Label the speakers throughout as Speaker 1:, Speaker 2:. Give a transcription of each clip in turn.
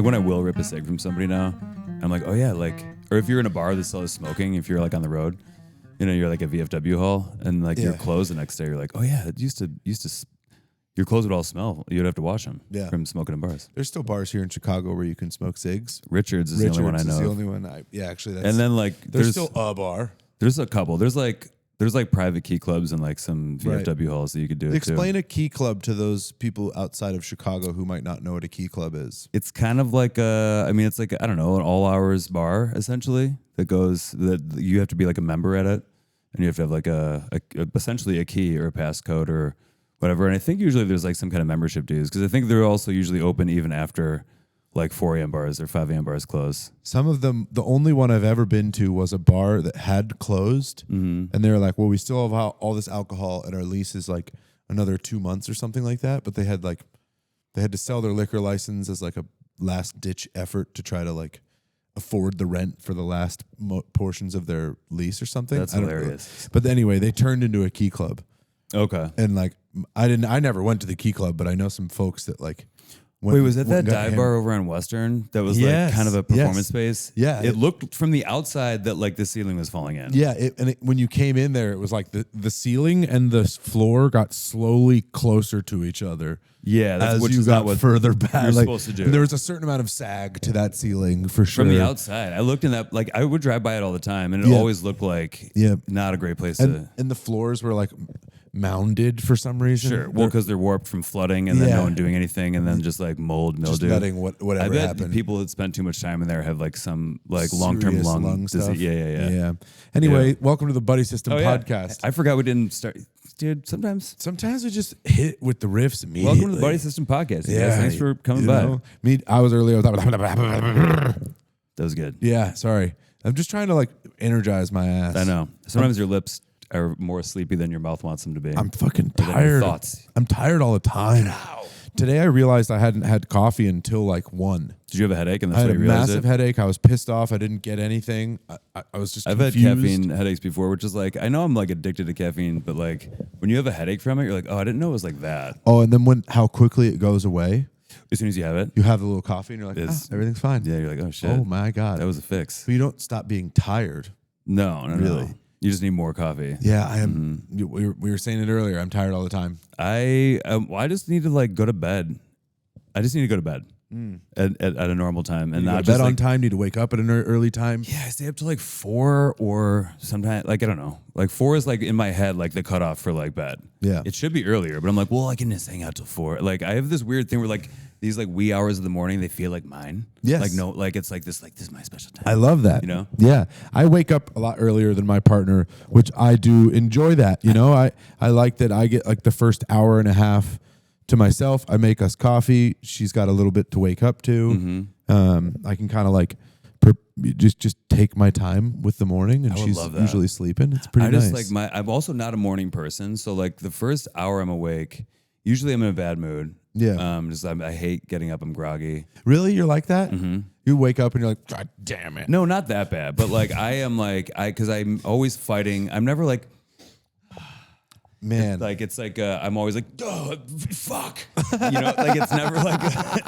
Speaker 1: Like when I will rip a cig from somebody now, I'm like, oh yeah, like, or if you're in a bar that still is smoking, if you're like on the road, you know, you're like at VFW hall and like your clothes the next day, you're like, oh yeah, it used to, your clothes would all smell. You'd have to wash them from smoking in bars.
Speaker 2: There's still bars here in Chicago where you can smoke cigs.
Speaker 1: Richards is the only one I know.
Speaker 2: Is the only one actually. That's,
Speaker 1: and then like
Speaker 2: there's still a bar.
Speaker 1: There's a couple. There's like private key clubs and like some VFW halls that you could do.
Speaker 2: Explain a key club to those people outside of Chicago who might not know what a key club is.
Speaker 1: It's kind of like it's like, I don't know, an all hours bar essentially that you have to be like a member at it, and you have to have like essentially a key or a passcode or whatever. And I think usually there's like some kind of membership dues because I think they're also usually open even after like 4 a.m. bars or 5 a.m. bars close.
Speaker 2: Some of them, the only one I've ever been to was a bar that had closed. And they were like, well, we still have all this alcohol and our lease is like another 2 months or something like that. But they had to sell their liquor license as like a last ditch effort to try to like afford the rent for the last portions of their lease or something.
Speaker 1: That's hilarious.
Speaker 2: But anyway, they turned into a key club.
Speaker 1: Okay.
Speaker 2: And like, I never went to the key club, but I know some folks that like,
Speaker 1: wait, was it that dive bar over on Western that was like kind of a performance space?
Speaker 2: Yeah.
Speaker 1: It looked from the outside that like the ceiling was falling in.
Speaker 2: Yeah. When you came in there, it was like the ceiling and the floor got slowly closer to each other.
Speaker 1: Yeah.
Speaker 2: As you got further back.
Speaker 1: You're supposed to do.
Speaker 2: There was a certain amount of sag to that ceiling for sure.
Speaker 1: From the outside. I looked in that, like I would drive by it all the time and it always looked like not a great place to.
Speaker 2: And the floors were like mounded for some reason.
Speaker 1: Sure. Well, because they're warped from flooding and then no one doing anything and then just like mold, mildew.
Speaker 2: Just letting whatever happen.
Speaker 1: People that spent too much time in there have like some like long-term lung disease. Yeah.
Speaker 2: Anyway, welcome to the Buddy System podcast.
Speaker 1: I forgot we didn't start. Dude, sometimes
Speaker 2: we just hit with the riffs immediately.
Speaker 1: Welcome to the Buddy System podcast. Yeah. Guys. Thanks for coming by.
Speaker 2: I was earlier.
Speaker 1: That was good.
Speaker 2: Yeah. Sorry. I'm just trying to like energize my ass.
Speaker 1: I know. Sometimes your lips are more sleepy than your mouth wants them to be.
Speaker 2: I'm fucking tired. Thoughts. I'm tired all the time. Ow. Today I realized I hadn't had coffee until like 1.
Speaker 1: Did you have a headache? And that's
Speaker 2: I had
Speaker 1: why
Speaker 2: a
Speaker 1: you realized
Speaker 2: massive headache. I was pissed off. I didn't get anything. I was just confused.
Speaker 1: I've had caffeine headaches before, which is like, I know I'm like addicted to caffeine, but like when you have a headache from it, you're like, oh, I didn't know it was like that.
Speaker 2: Oh, and then how quickly it goes away.
Speaker 1: As soon as you have it,
Speaker 2: you have a little coffee and you're like, everything's fine.
Speaker 1: Yeah, you're like, oh shit.
Speaker 2: Oh my God.
Speaker 1: That was a fix.
Speaker 2: But you don't stop being tired.
Speaker 1: No, really. You just need more coffee.
Speaker 2: Yeah, I am. We were saying it earlier. I'm tired all the time.
Speaker 1: I just need to like go to bed. I just need to go to bed at a normal time and not
Speaker 2: just on time. Need to wake up at an early time.
Speaker 1: Yeah, I stay up to like 4 or sometimes like I don't know. Like 4 is like in my head like the cutoff for like bed. Yeah, it should be earlier, but I'm like, well, I can just hang out till 4. Like I have this weird thing where like these like wee hours of the morning they feel like mine.
Speaker 2: Yes,
Speaker 1: like no, like it's like this is my special time.
Speaker 2: I love that.
Speaker 1: You know?
Speaker 2: Yeah, I wake up a lot earlier than my partner, which I do enjoy that. You know, I like that I get like the first hour and a half to myself. I make us coffee. She's got a little bit to wake up to. I can kind of like just take my time with the morning, and she's usually sleeping. It's pretty nice.
Speaker 1: I'm also not a morning person, so like the first hour I'm awake, usually I'm in a bad mood.
Speaker 2: Yeah.
Speaker 1: I hate getting up. I'm groggy.
Speaker 2: Really? You're like that? You wake up and you're like, God damn it.
Speaker 1: No, not that bad. But like I am like because I'm always fighting. I'm never like.
Speaker 2: Man,
Speaker 1: it's like I'm always like, oh, fuck, you know, like it's never like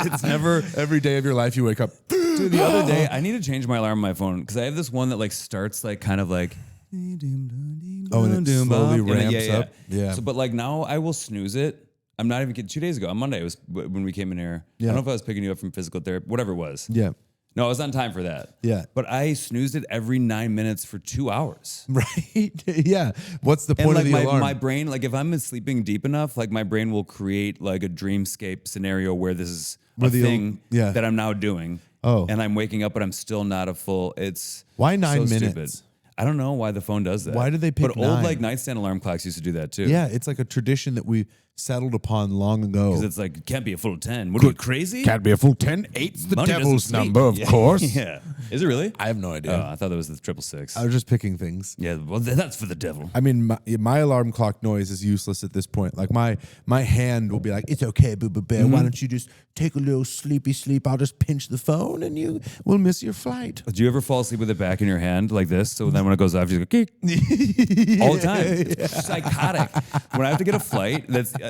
Speaker 1: it's never
Speaker 2: every day of your life you wake up.
Speaker 1: Dude, the other day I need to change my alarm on my phone because I have this one that like starts like kind of like
Speaker 2: and it slowly ramps up. Yeah.
Speaker 1: So, but like now I will snooze it. I'm not even kidding. 2 days ago on Monday it was when we came in here. Yeah. I don't know if I was picking you up from physical therapy, whatever it was.
Speaker 2: Yeah.
Speaker 1: No, I was on time for that.
Speaker 2: Yeah.
Speaker 1: But I snoozed it every 9 minutes for 2 hours.
Speaker 2: Right. Yeah. What's the point
Speaker 1: of
Speaker 2: the alarm?
Speaker 1: My brain, like if I'm sleeping deep enough, like my brain will create like a dreamscape scenario where this is a thing that I'm now doing.
Speaker 2: Oh.
Speaker 1: And I'm waking up, but I'm still not a full. It's
Speaker 2: why 9
Speaker 1: so
Speaker 2: minutes?
Speaker 1: Stupid. I don't know why the phone does that.
Speaker 2: Why do they pick
Speaker 1: But
Speaker 2: 9?
Speaker 1: old like nightstand alarm clocks used to do that too.
Speaker 2: Yeah, it's like a tradition that we settled upon long ago.
Speaker 1: Because it's like, it can't be a full 10. What are you, crazy?
Speaker 2: Can't be a full 10. 8's the
Speaker 1: Money
Speaker 2: devil's number, of course.
Speaker 1: Yeah. Is it really?
Speaker 2: I have no idea.
Speaker 1: Oh, I thought that was the 666.
Speaker 2: I was just picking things.
Speaker 1: Yeah, well, that's for the devil.
Speaker 2: I mean, my alarm clock noise is useless at this point. Like my hand will be like, it's okay, boo boo bear. Why don't you just take a little sleepy sleep? I'll just pinch the phone and you will miss your flight.
Speaker 1: Do you ever fall asleep with it back in your hand like this? So then when it goes off, you go, all the time. It's psychotic. When I have to get a flight,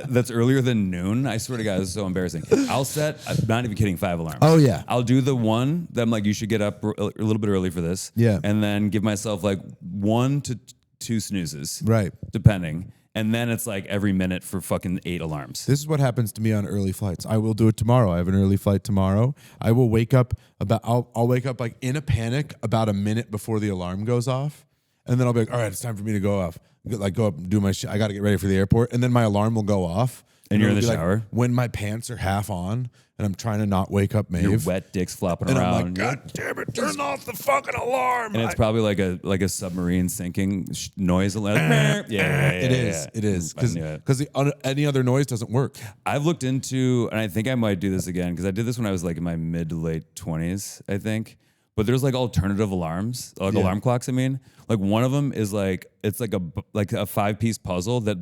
Speaker 1: that's earlier than noon. I swear to God, this is so embarrassing. I'll set, I'm not even kidding, 5 alarms.
Speaker 2: Oh, yeah.
Speaker 1: I'll do the one that I'm like, you should get up a little bit early for this.
Speaker 2: Yeah.
Speaker 1: And then give myself like 1 to 2 snoozes.
Speaker 2: Right.
Speaker 1: Depending. And then it's like every minute for fucking 8 alarms.
Speaker 2: This is what happens to me on early flights. I will do it tomorrow. I have an early flight tomorrow. I will wake up I'll wake up like in a panic about a minute before the alarm goes off. And then I'll be like, all right, it's time for me to go off. Like go up and do my shit. I got to get ready for the airport. And then my alarm will go off.
Speaker 1: And you're in the
Speaker 2: it'll be
Speaker 1: shower?
Speaker 2: Like when my pants are half on and I'm trying to not wake up Maeve.
Speaker 1: Your wet dick's flopping
Speaker 2: and
Speaker 1: around.
Speaker 2: I'm like, God damn it, turn off the fucking alarm.
Speaker 1: And it's probably like a submarine sinking noise. It
Speaker 2: is. Because any other noise doesn't work.
Speaker 1: I've looked into, and I think I might do this again, because I did this when I was like in my mid to late 20s, I think. But there's like alternative alarms, like alarm clocks, I mean. Like one of them is like, it's like a 5-piece puzzle that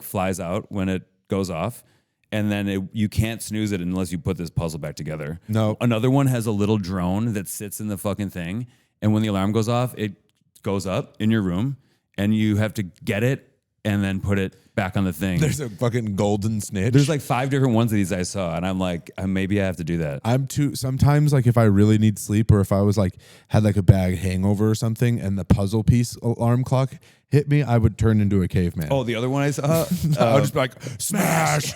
Speaker 1: flies out when it goes off. And then you can't snooze it unless you put this puzzle back together.
Speaker 2: No.
Speaker 1: Another one has a little drone that sits in the fucking thing. And when the alarm goes off, it goes up in your room and you have to get it and then put it back on the thing.
Speaker 2: There's a fucking golden snitch.
Speaker 1: There's like 5 different ones of these I saw. And I'm like, maybe I have to do that.
Speaker 2: Sometimes like if I really need sleep or if I was like, had like a bad hangover or something and the puzzle piece alarm clock hit me, I would turn into a caveman.
Speaker 1: Oh, the other one I saw?
Speaker 2: I would just be like, smash!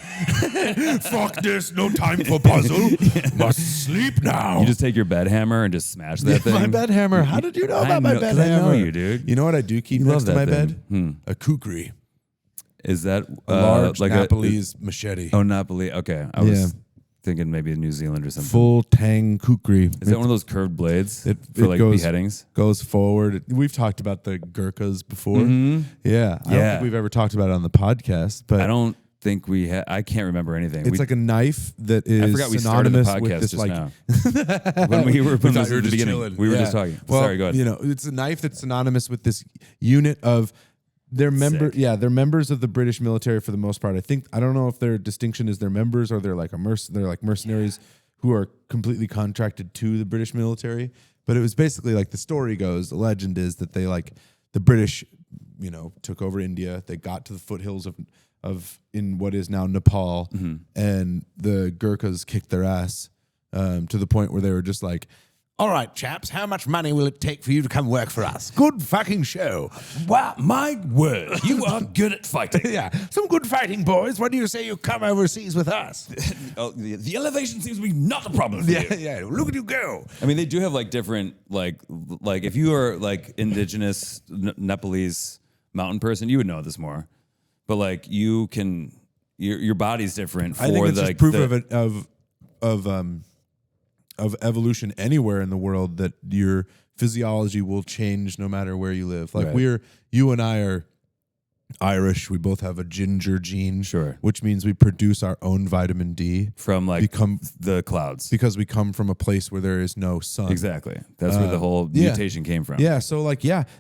Speaker 2: Fuck this, no time for puzzle. Must sleep now.
Speaker 1: You just take your bed hammer and just smash that thing?
Speaker 2: My bed hammer. How did you know about my bed hammer?
Speaker 1: I know you, dude.
Speaker 2: You know what I do keep next to my bed?
Speaker 1: Hmm.
Speaker 2: A kukri.
Speaker 1: Is that
Speaker 2: A large like Nepalese machete.
Speaker 1: Oh, Nepalese. Okay. I was thinking maybe New Zealand or something.
Speaker 2: Full tang kukri.
Speaker 1: Is that one of those curved blades for like beheadings?
Speaker 2: Goes forward. We've talked about the Gurkhas before.
Speaker 1: Mm-hmm.
Speaker 2: Yeah. I don't think we've ever talked about it on the podcast. But
Speaker 1: I don't think we had. I can't remember anything.
Speaker 2: It's like a knife that is
Speaker 1: I forgot we started the
Speaker 2: synonymous with
Speaker 1: podcast
Speaker 2: this
Speaker 1: just
Speaker 2: like
Speaker 1: now. When we were putting this at the beginning,
Speaker 2: chilling.
Speaker 1: we were just talking.
Speaker 2: Well,
Speaker 1: sorry, go ahead.
Speaker 2: You know, it's a knife that's synonymous with this unit of they're they're members of the British military for the most part. I don't know if their distinction is they're members or they're like they're like mercenaries who are completely contracted to the British military. But it was basically like the story goes, the legend is that they like the British, you know, took over India. They got to the foothills of in what is now Nepal, and the Gurkhas kicked their ass to the point where they were just like, all right, chaps, how much money will it take for you to come work for us? Good fucking show.
Speaker 1: Wow, my word, you are good at fighting.
Speaker 2: Yeah, some good fighting, boys. What do you say you come overseas with us?
Speaker 1: The elevation seems to be not a problem for you.
Speaker 2: Yeah, look at you go.
Speaker 1: I mean, they do have like different, like if you are like indigenous Nepalese mountain person, you would know this more. But like you can, your body's different. For
Speaker 2: I think it's
Speaker 1: the,
Speaker 2: just proof of evolution anywhere in the world that your physiology will change no matter where you live. Like you and I are Irish. We both have a ginger gene, which means we produce our own vitamin D
Speaker 1: from the clouds
Speaker 2: because we come from a place where there is no sun.
Speaker 1: Exactly. That's where the whole mutation came from.
Speaker 2: Yeah. So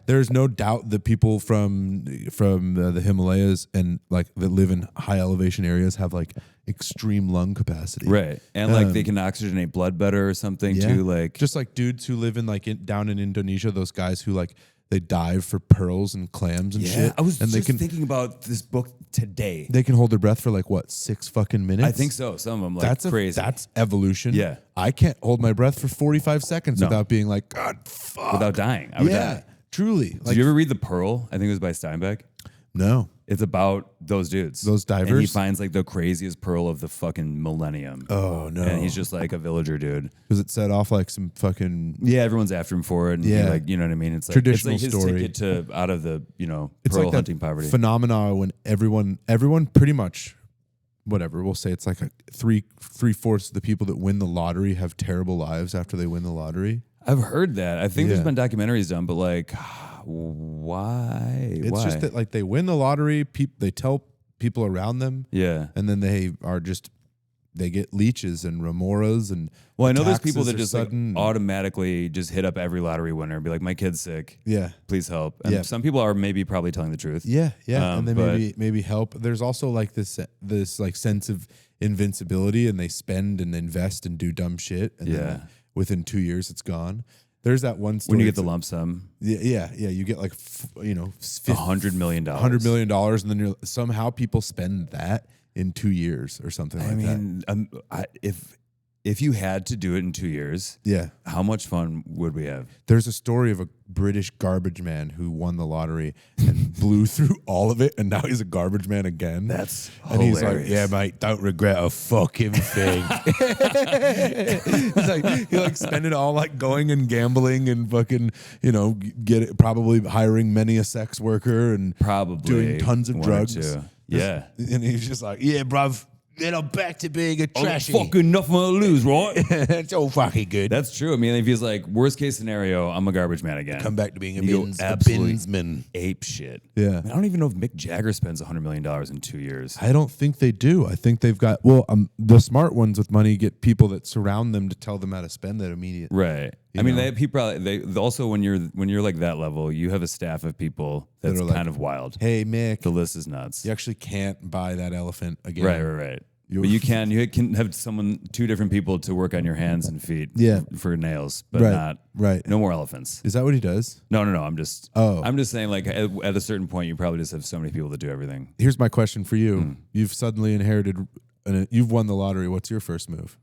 Speaker 2: there's no doubt that people from the Himalayas and like that live in high elevation areas have like extreme lung capacity.
Speaker 1: Right. And like they can oxygenate blood better or something too. Like
Speaker 2: just like dudes who live in down in Indonesia, those guys who like they dive for pearls and clams and shit.
Speaker 1: I was thinking about this book today.
Speaker 2: They can hold their breath for like what, 6 fucking minutes?
Speaker 1: I think so. Some of them
Speaker 2: that's
Speaker 1: crazy.
Speaker 2: That's evolution.
Speaker 1: Yeah.
Speaker 2: I can't hold my breath for 45 seconds without being like, God, fuck.
Speaker 1: Without dying. I would die.
Speaker 2: Truly.
Speaker 1: Did you ever read The Pearl? I think it was by Steinbeck.
Speaker 2: No.
Speaker 1: It's about those dudes.
Speaker 2: Those divers?
Speaker 1: And he finds like the craziest pearl of the fucking millennium.
Speaker 2: Oh, no.
Speaker 1: And he's just like a villager dude.
Speaker 2: Does it set off like some fucking...
Speaker 1: Yeah, everyone's after him for it. And he, like, you know what I mean? It's like
Speaker 2: traditional
Speaker 1: it's like his
Speaker 2: story.
Speaker 1: ticket to out of the,
Speaker 2: it's
Speaker 1: pearl
Speaker 2: like
Speaker 1: hunting poverty.
Speaker 2: Phenomena when everyone pretty much, whatever, we'll say it's like three-fourths of the people that win the lottery have terrible lives after they win the lottery.
Speaker 1: I've heard that. I think there's been documentaries done, but like... Why?
Speaker 2: It's just that like they win the lottery, they tell people around them, and then they get leeches and remoras and.
Speaker 1: Well, I know there's people that just like automatically just hit up every lottery winner and be like, "My kid's sick, please help." And some people are maybe probably telling the truth,
Speaker 2: and they maybe help. There's also like this like sense of invincibility, and they spend and invest and do dumb shit, and then within 2 years it's gone. There's that one story.
Speaker 1: When you get the lump sum,
Speaker 2: yeah. You get like,
Speaker 1: $100 million.
Speaker 2: $100 million, and then somehow people spend that in 2 years or something like that.
Speaker 1: If you had to do it in 2 years, how much fun would we have?
Speaker 2: There's a story of a British garbage man who won the lottery and blew through all of it, and now he's a garbage man again.
Speaker 1: That's
Speaker 2: and
Speaker 1: hilarious.
Speaker 2: He's like, yeah, mate, don't regret a fucking thing. He's like, he like spend it all like going and gambling and fucking, get it, probably hiring many a sex worker and
Speaker 1: probably
Speaker 2: doing tons of drugs.
Speaker 1: Yeah,
Speaker 2: and he's just like, yeah, bruv. Then I'm back to being a trashy.
Speaker 1: Fucking nothing to lose, right?
Speaker 2: It's all fucking good.
Speaker 1: That's true. I mean, if he's like, worst case scenario, I'm a garbage man again.
Speaker 2: Come back to being a
Speaker 1: absolutely
Speaker 2: binsman.
Speaker 1: Ape shit.
Speaker 2: Yeah.
Speaker 1: I, mean, I don't even know if Mick Jagger spends $100 million in 2 years.
Speaker 2: I don't think they do. I think they've got, the smart ones with money get people that surround them to tell them how to spend that immediately.
Speaker 1: Right. I mean, they also when you're like that level, you have a staff of people that's kind of wild.
Speaker 2: Hey, Mick.
Speaker 1: The list is nuts.
Speaker 2: You actually can't buy that elephant again.
Speaker 1: Right. But you can have two different people to work on your hands and feet for nails, but no more elephants.
Speaker 2: Is that what he does?
Speaker 1: No. I'm just saying, like, at a certain point, you probably just have so many people to do everything.
Speaker 2: Here's my question for you. You've suddenly inherited, you've won the lottery. What's your first move?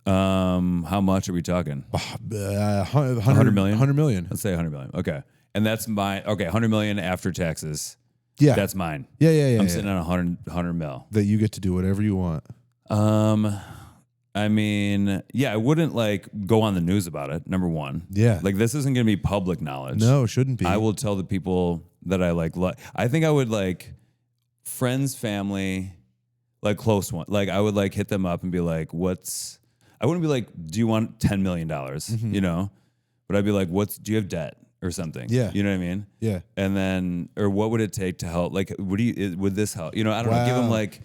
Speaker 1: How much are we talking?
Speaker 2: 100 million. 100 million.
Speaker 1: Let's say 100 million. Okay. And that's mine. Okay. 100 million after taxes.
Speaker 2: Yeah.
Speaker 1: That's mine.
Speaker 2: Yeah.
Speaker 1: I'm sitting on 100 mil.
Speaker 2: That you get to do whatever you want.
Speaker 1: I mean, I wouldn't like go on the news about it. Number one.
Speaker 2: Yeah.
Speaker 1: Like this isn't going to be public knowledge.
Speaker 2: No, it shouldn't be.
Speaker 1: I will tell the people that I like. I think I would like friends, family, like close one. Like I would like hit them up and be like, I wouldn't be like, do you want $10 million? But I'd be like, do you have debt? Or something.
Speaker 2: Yeah.
Speaker 1: You know what I mean?
Speaker 2: Yeah.
Speaker 1: And then, or what would it take to help? Like, would this help? I don't know. Give them like,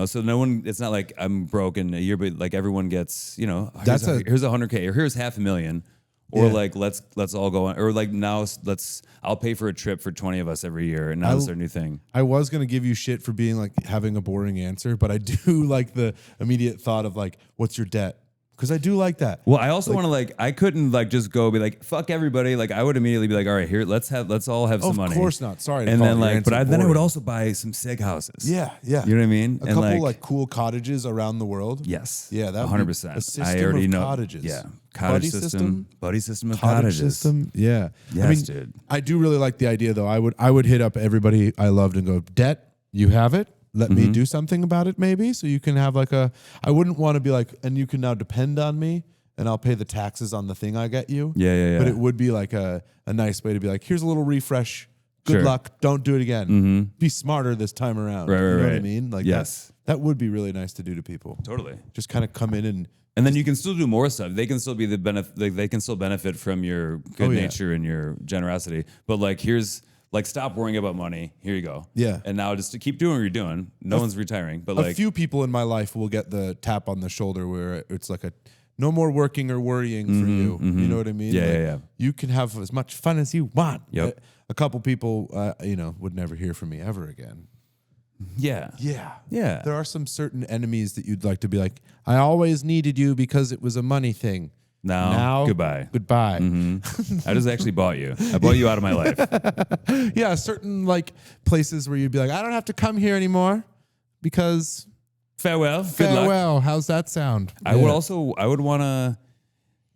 Speaker 1: so no one, it's not like I'm broke in a year, but like everyone gets, here's 100K or here's $500,000 or like, let's all go on. Or like now I'll pay for a trip for 20 of us every year. And now that's our new thing.
Speaker 2: I was going to give you shit for being like having a boring answer, but I do like the immediate thought of like, what's your debt? Because I do like that.
Speaker 1: Well, I also want to I couldn't just go be like, fuck everybody. Like I would immediately be like, all right, here, let's all have some money.
Speaker 2: Of course not. Sorry.
Speaker 1: And then then I would also buy some sig houses.
Speaker 2: Yeah.
Speaker 1: You know what I mean?
Speaker 2: A couple like cool cottages around the world.
Speaker 1: Yes.
Speaker 2: Yeah, that
Speaker 1: 100%.
Speaker 2: A system of cottages.
Speaker 1: Yeah. Cottage buddy system of cottages.
Speaker 2: System. Yeah.
Speaker 1: Yes, dude.
Speaker 2: I do really like the idea though. I would hit up everybody I loved and go, debt, you have it. Let me do something about it maybe. So you can have I wouldn't want to be like, and you can now depend on me. And I'll pay the taxes on the thing I get you.
Speaker 1: Yeah.
Speaker 2: But it would be like a nice way to be like, here's a little refresh. Good luck. Don't do it again. Be smarter this time around.
Speaker 1: Right,
Speaker 2: you know
Speaker 1: right.
Speaker 2: what I mean? Like
Speaker 1: yes.
Speaker 2: That would be really nice to do to people.
Speaker 1: Totally.
Speaker 2: Just kind of come in and
Speaker 1: then you can still do more stuff. They can still be the benefit. They can still benefit from your good nature and your generosity. But here's stop worrying about money. Here you go.
Speaker 2: Yeah.
Speaker 1: And now just to keep doing what you're doing. No one's retiring. But
Speaker 2: a few people in my life will get the tap on the shoulder where it's like no more working or worrying for you. You know what I mean?
Speaker 1: Yeah.
Speaker 2: You can have as much fun as you want.
Speaker 1: Yep.
Speaker 2: A couple people, would never hear from me ever again.
Speaker 1: Yeah.
Speaker 2: There are some certain enemies that you'd like to be like, I always needed you because it was a money thing.
Speaker 1: Now goodbye.
Speaker 2: Mm-hmm.
Speaker 1: I just actually bought you. I bought you out of my life.
Speaker 2: Yeah, certain places where you'd be like, I don't have to come here anymore because
Speaker 1: farewell. Good
Speaker 2: farewell.
Speaker 1: luck.
Speaker 2: How's that sound?
Speaker 1: I would want to,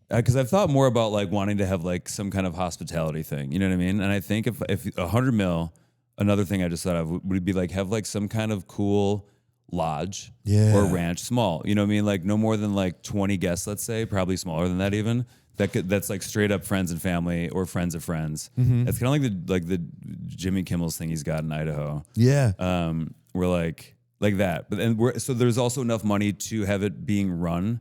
Speaker 1: because I've thought more about wanting to have some kind of hospitality thing. You know what I mean? And I think if 100 mil, another thing I just thought of would be have some kind of cool lodge or ranch, small. You know what I mean? No more than 20 guests, let's say, probably smaller than that even. That's straight up friends and family or friends of friends.
Speaker 2: Mm-hmm.
Speaker 1: It's kind of the Jimmy Kimmel's thing he's got in Idaho.
Speaker 2: Yeah.
Speaker 1: We're like that. But then so there's also enough money to have it being run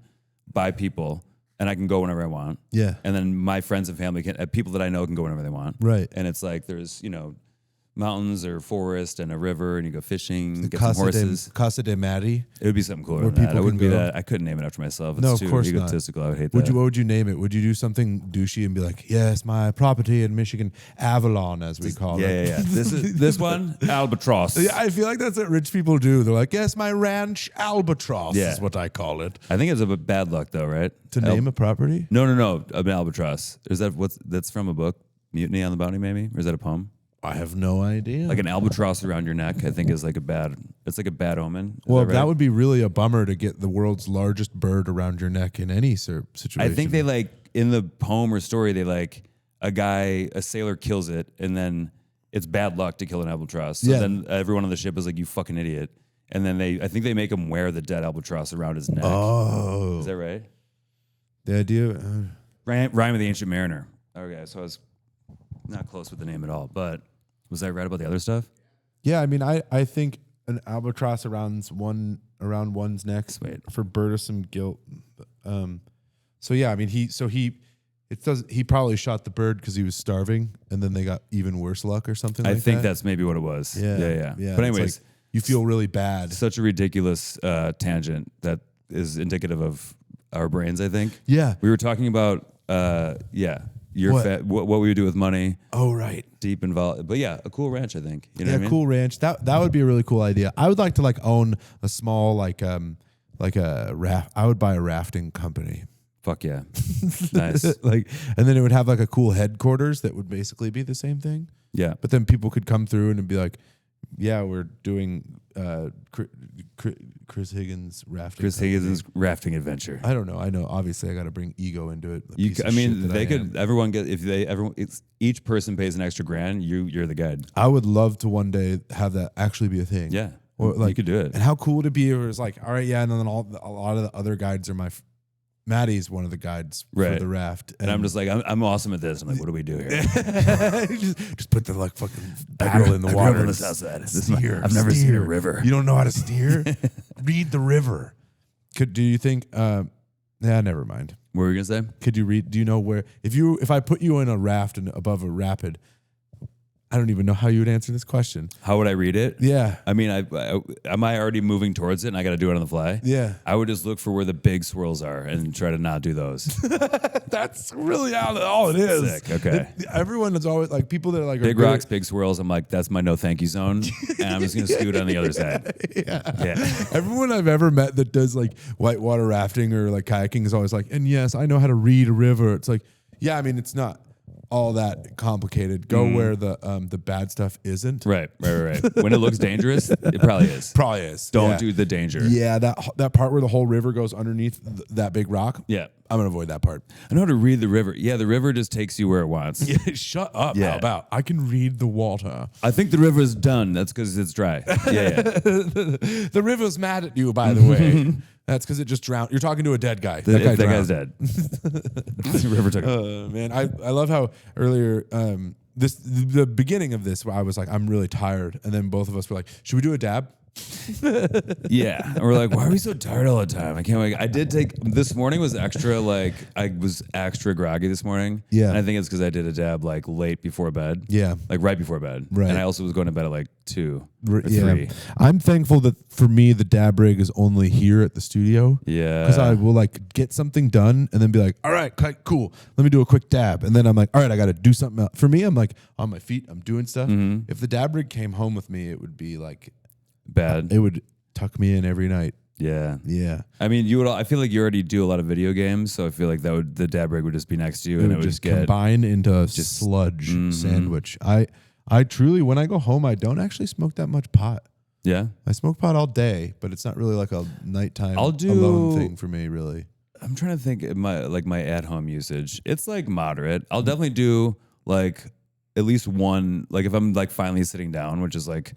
Speaker 1: by people, and I can go whenever I want.
Speaker 2: Yeah.
Speaker 1: And then my friends and family people that I know can go whenever they want.
Speaker 2: Right.
Speaker 1: And it's there's mountains or forest and a river, and you go fishing, get some horses.
Speaker 2: Casa de Matty.
Speaker 1: It would be something cooler
Speaker 2: Where
Speaker 1: than that.
Speaker 2: people
Speaker 1: I wouldn't be
Speaker 2: can go.
Speaker 1: that. I couldn't name it after myself. It's
Speaker 2: No, of
Speaker 1: too
Speaker 2: course not.
Speaker 1: egotistical. I would hate
Speaker 2: What
Speaker 1: that.
Speaker 2: would you name it? Would you do something douchey and be like, yes, my property in Michigan, Avalon, as we call it?
Speaker 1: Yeah. This one, Albatross.
Speaker 2: Yeah, I feel like that's what rich people do. They're like, yes, my ranch, Albatross is what I call it.
Speaker 1: I think it's a bit bad luck though, right?
Speaker 2: To name a property?
Speaker 1: No. An albatross. Is that that's from a book? Mutiny on the Bounty, maybe? Or is that a poem?
Speaker 2: I have no idea.
Speaker 1: Like an albatross around your neck, I think is like a bad omen.
Speaker 2: Well, that would be really a bummer to get the world's largest bird around your neck in any situation.
Speaker 1: I think they like in the poem or story, they like a sailor kills it, and then it's bad luck to kill an albatross. So then everyone on the ship is like, you fucking idiot. And then I think they make him wear the dead albatross around his neck.
Speaker 2: Oh.
Speaker 1: Is that right?
Speaker 2: The idea.
Speaker 1: Rhyme of the Ancient Mariner. Okay, so I was not close with the name at all, but was I right about the other stuff?
Speaker 2: Yeah, I mean, I think an albatross around one's neck for burdensome guilt. So yeah, I mean, he probably shot the bird because he was starving, and then they got even worse luck or something. I
Speaker 1: think that's maybe what it was. Yeah. But anyways,
Speaker 2: like, you feel really bad.
Speaker 1: Such a ridiculous tangent that is indicative of our brains. I think.
Speaker 2: Yeah,
Speaker 1: we were talking about what we would do with money.
Speaker 2: Oh, right.
Speaker 1: Deep involved. But yeah, a cool ranch, I think. You know what I mean?
Speaker 2: Cool ranch. That would be a really cool idea. I would like to own a small like a raft. I would buy a rafting company.
Speaker 1: Fuck yeah. Nice.
Speaker 2: And then it would have like a cool headquarters that would basically be the same thing.
Speaker 1: Yeah.
Speaker 2: But then people could come through and be like, yeah, we're doing Chris Higgins rafting.
Speaker 1: Chris Higgins' rafting adventure.
Speaker 2: I don't know. I know. Obviously, I got to bring ego into it.
Speaker 1: Each person pays an extra grand. You're the guide.
Speaker 2: I would love to one day have that actually be a thing.
Speaker 1: Yeah.
Speaker 2: Or
Speaker 1: you could do it.
Speaker 2: And how cool would it be if it was like, all right, yeah, and then a lot of the other guides are Matty's one of the guides for the raft.
Speaker 1: And I'm just like, I'm awesome at this. I'm like, what do we do here?
Speaker 2: just put the fucking barrel in the water.
Speaker 1: On the south side. I've never seen a river.
Speaker 2: You don't know how to steer? Read the river. Do you think, never mind.
Speaker 1: What were you going to say?
Speaker 2: Could you read, do you know where, if I put you in a raft and above a rapid, I don't even know how you would answer this question.
Speaker 1: How would I read it?
Speaker 2: Yeah.
Speaker 1: I mean, am I already moving towards it and I got to do it on the fly?
Speaker 2: Yeah.
Speaker 1: I would just look for where the big swirls are and try to not do those.
Speaker 2: That's really all it is.
Speaker 1: Sick. Okay.
Speaker 2: Everyone is always like people that are like
Speaker 1: big rocks, big swirls. I'm like, that's my no thank you zone, and I'm just gonna scoot on the other side.
Speaker 2: Yeah. Everyone I've ever met that does like whitewater rafting or like kayaking is always like, and yes, I know how to read a river. It's like, yeah, I mean, it's not all that complicated. Go where the bad stuff isn't.
Speaker 1: Right. When it looks dangerous, it probably is. Don't do the danger.
Speaker 2: Yeah, that part where the whole river goes underneath that big rock.
Speaker 1: Yeah.
Speaker 2: I'm going to avoid that part.
Speaker 1: I know how to read the river. Yeah, the river just takes you where it wants.
Speaker 2: Yeah, shut up. Yeah. How about? I can read the water.
Speaker 1: I think the river is done. That's because it's dry. Yeah.
Speaker 2: The river's mad at you, by the way. That's because it just drowned. You're talking to a dead guy.
Speaker 1: That guy's dead. The river took him.
Speaker 2: Man, I love how earlier the beginning of this, where I was like, I'm really tired, and then both of us were like, should we do a dab?
Speaker 1: Yeah, and we're like, why are we so tired all the time? I can't wait. I did take this morning was extra I was extra groggy this morning.
Speaker 2: Yeah,
Speaker 1: and I think it's because I did a dab like late before bed.
Speaker 2: Yeah,
Speaker 1: like right before bed.
Speaker 2: Right,
Speaker 1: and I also was going to bed at like 2 or 3.
Speaker 2: I'm thankful that for me the dab rig is only here at the studio.
Speaker 1: Yeah,
Speaker 2: because I will like get something done and then be like, all right, cool, let me do a quick dab, and then I'm like, all right, I got to do something else. For me, I'm like on my feet, I'm doing stuff.
Speaker 1: Mm-hmm.
Speaker 2: If the dab rig came home with me, it would be like
Speaker 1: bad.
Speaker 2: It would tuck me in every night.
Speaker 1: Yeah.
Speaker 2: I
Speaker 1: mean, I feel like you already do a lot of video games, so I feel like the dab rig would just be next to you, and it would just
Speaker 2: combine into a sludge sandwich. I truly, when I go home, I don't actually smoke that much pot.
Speaker 1: Yeah,
Speaker 2: I smoke pot all day, but it's not really like a nighttime alone thing for me, really.
Speaker 1: I'm trying to think of my at home usage. It's like moderate. I'll definitely do like at least one, like if I'm like finally sitting down, which is like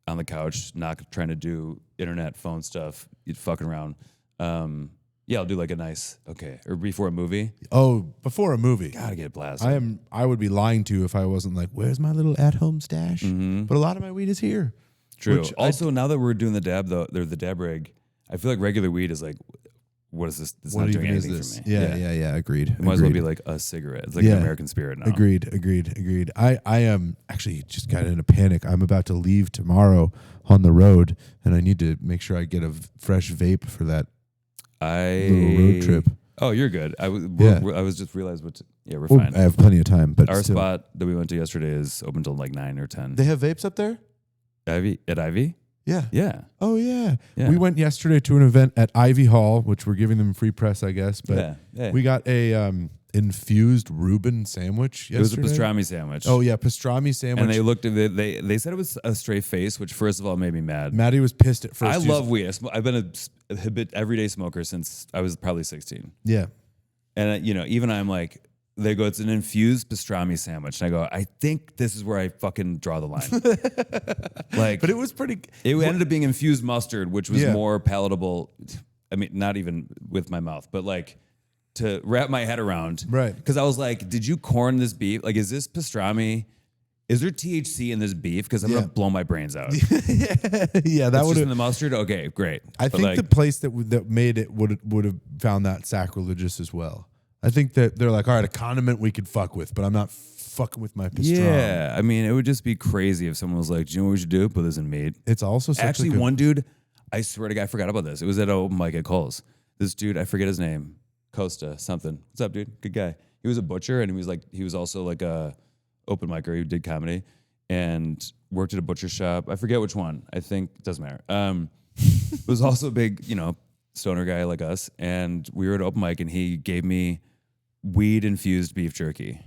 Speaker 1: on the couch, not trying to do internet phone stuff, fucking around. Yeah, I'll do like a nice, or before a movie.
Speaker 2: Oh, before a movie.
Speaker 1: Gotta get blasted.
Speaker 2: I would be lying to you if I wasn't like, where's my little at-home stash? Mm-hmm. But a lot of my weed is here.
Speaker 1: True. Also, now that we're doing the dab, the dab rig, I feel like regular weed is like what is this? It's
Speaker 2: What
Speaker 1: not
Speaker 2: even
Speaker 1: doing
Speaker 2: is
Speaker 1: anything
Speaker 2: this?
Speaker 1: for me.
Speaker 2: Yeah. Agreed.
Speaker 1: It might as well be like a cigarette. It's like an American Spirit now.
Speaker 2: Agreed. I am actually just got in a panic. I'm about to leave tomorrow on the road, and I need to make sure I get a fresh vape for that little road trip.
Speaker 1: Oh, you're good. I was just realized we're fine.
Speaker 2: I have plenty of time, but
Speaker 1: Our
Speaker 2: still.
Speaker 1: spot that we went to yesterday is open till like 9 or 10.
Speaker 2: They have vapes up there?
Speaker 1: At Ivy?
Speaker 2: Yeah.
Speaker 1: Yeah.
Speaker 2: Oh, yeah.
Speaker 1: Yeah.
Speaker 2: We went yesterday to an event at Ivy Hall, which we're giving them free press, I guess. But we got a infused Reuben sandwich yesterday.
Speaker 1: It was a pastrami sandwich.
Speaker 2: Oh, yeah, pastrami sandwich.
Speaker 1: And they looked at it. They said it was a straight face, which first of all made me mad.
Speaker 2: Matty was pissed at first.
Speaker 1: I love weed. I've been a habit everyday smoker since I was probably 16.
Speaker 2: Yeah.
Speaker 1: And even I'm like, they go, it's an infused pastrami sandwich. And I go, I think this is where I fucking draw the line.
Speaker 2: But it was pretty.
Speaker 1: It ended up being infused mustard, which was more palatable. I mean, not even with my mouth, but like to wrap my head around.
Speaker 2: Right.
Speaker 1: Because I was like, did you corn this beef? Like, is this pastrami? Is there THC in this beef? Because I'm going to blow my brains out.
Speaker 2: Yeah, that would
Speaker 1: have in the mustard. Okay, great.
Speaker 2: I think the place that made it would have found that sacrilegious as well. I think that they're like, all right, a condiment we could fuck with, but I'm not fucking with my pastrami.
Speaker 1: Yeah, I mean, it would just be crazy if someone was like, do you know what we should do? Put this in meat.
Speaker 2: It's also such
Speaker 1: one dude, I swear to God, I forgot about this. It was at open mic at Cole's. This dude, I forget his name, Costa something. What's up, dude? Good guy. He was a butcher, and he was also like a open micer. He did comedy and worked at a butcher shop. I forget which one. I think it doesn't matter. Was also a big, stoner guy like us, and we were at open mic, and he gave me weed infused beef jerky,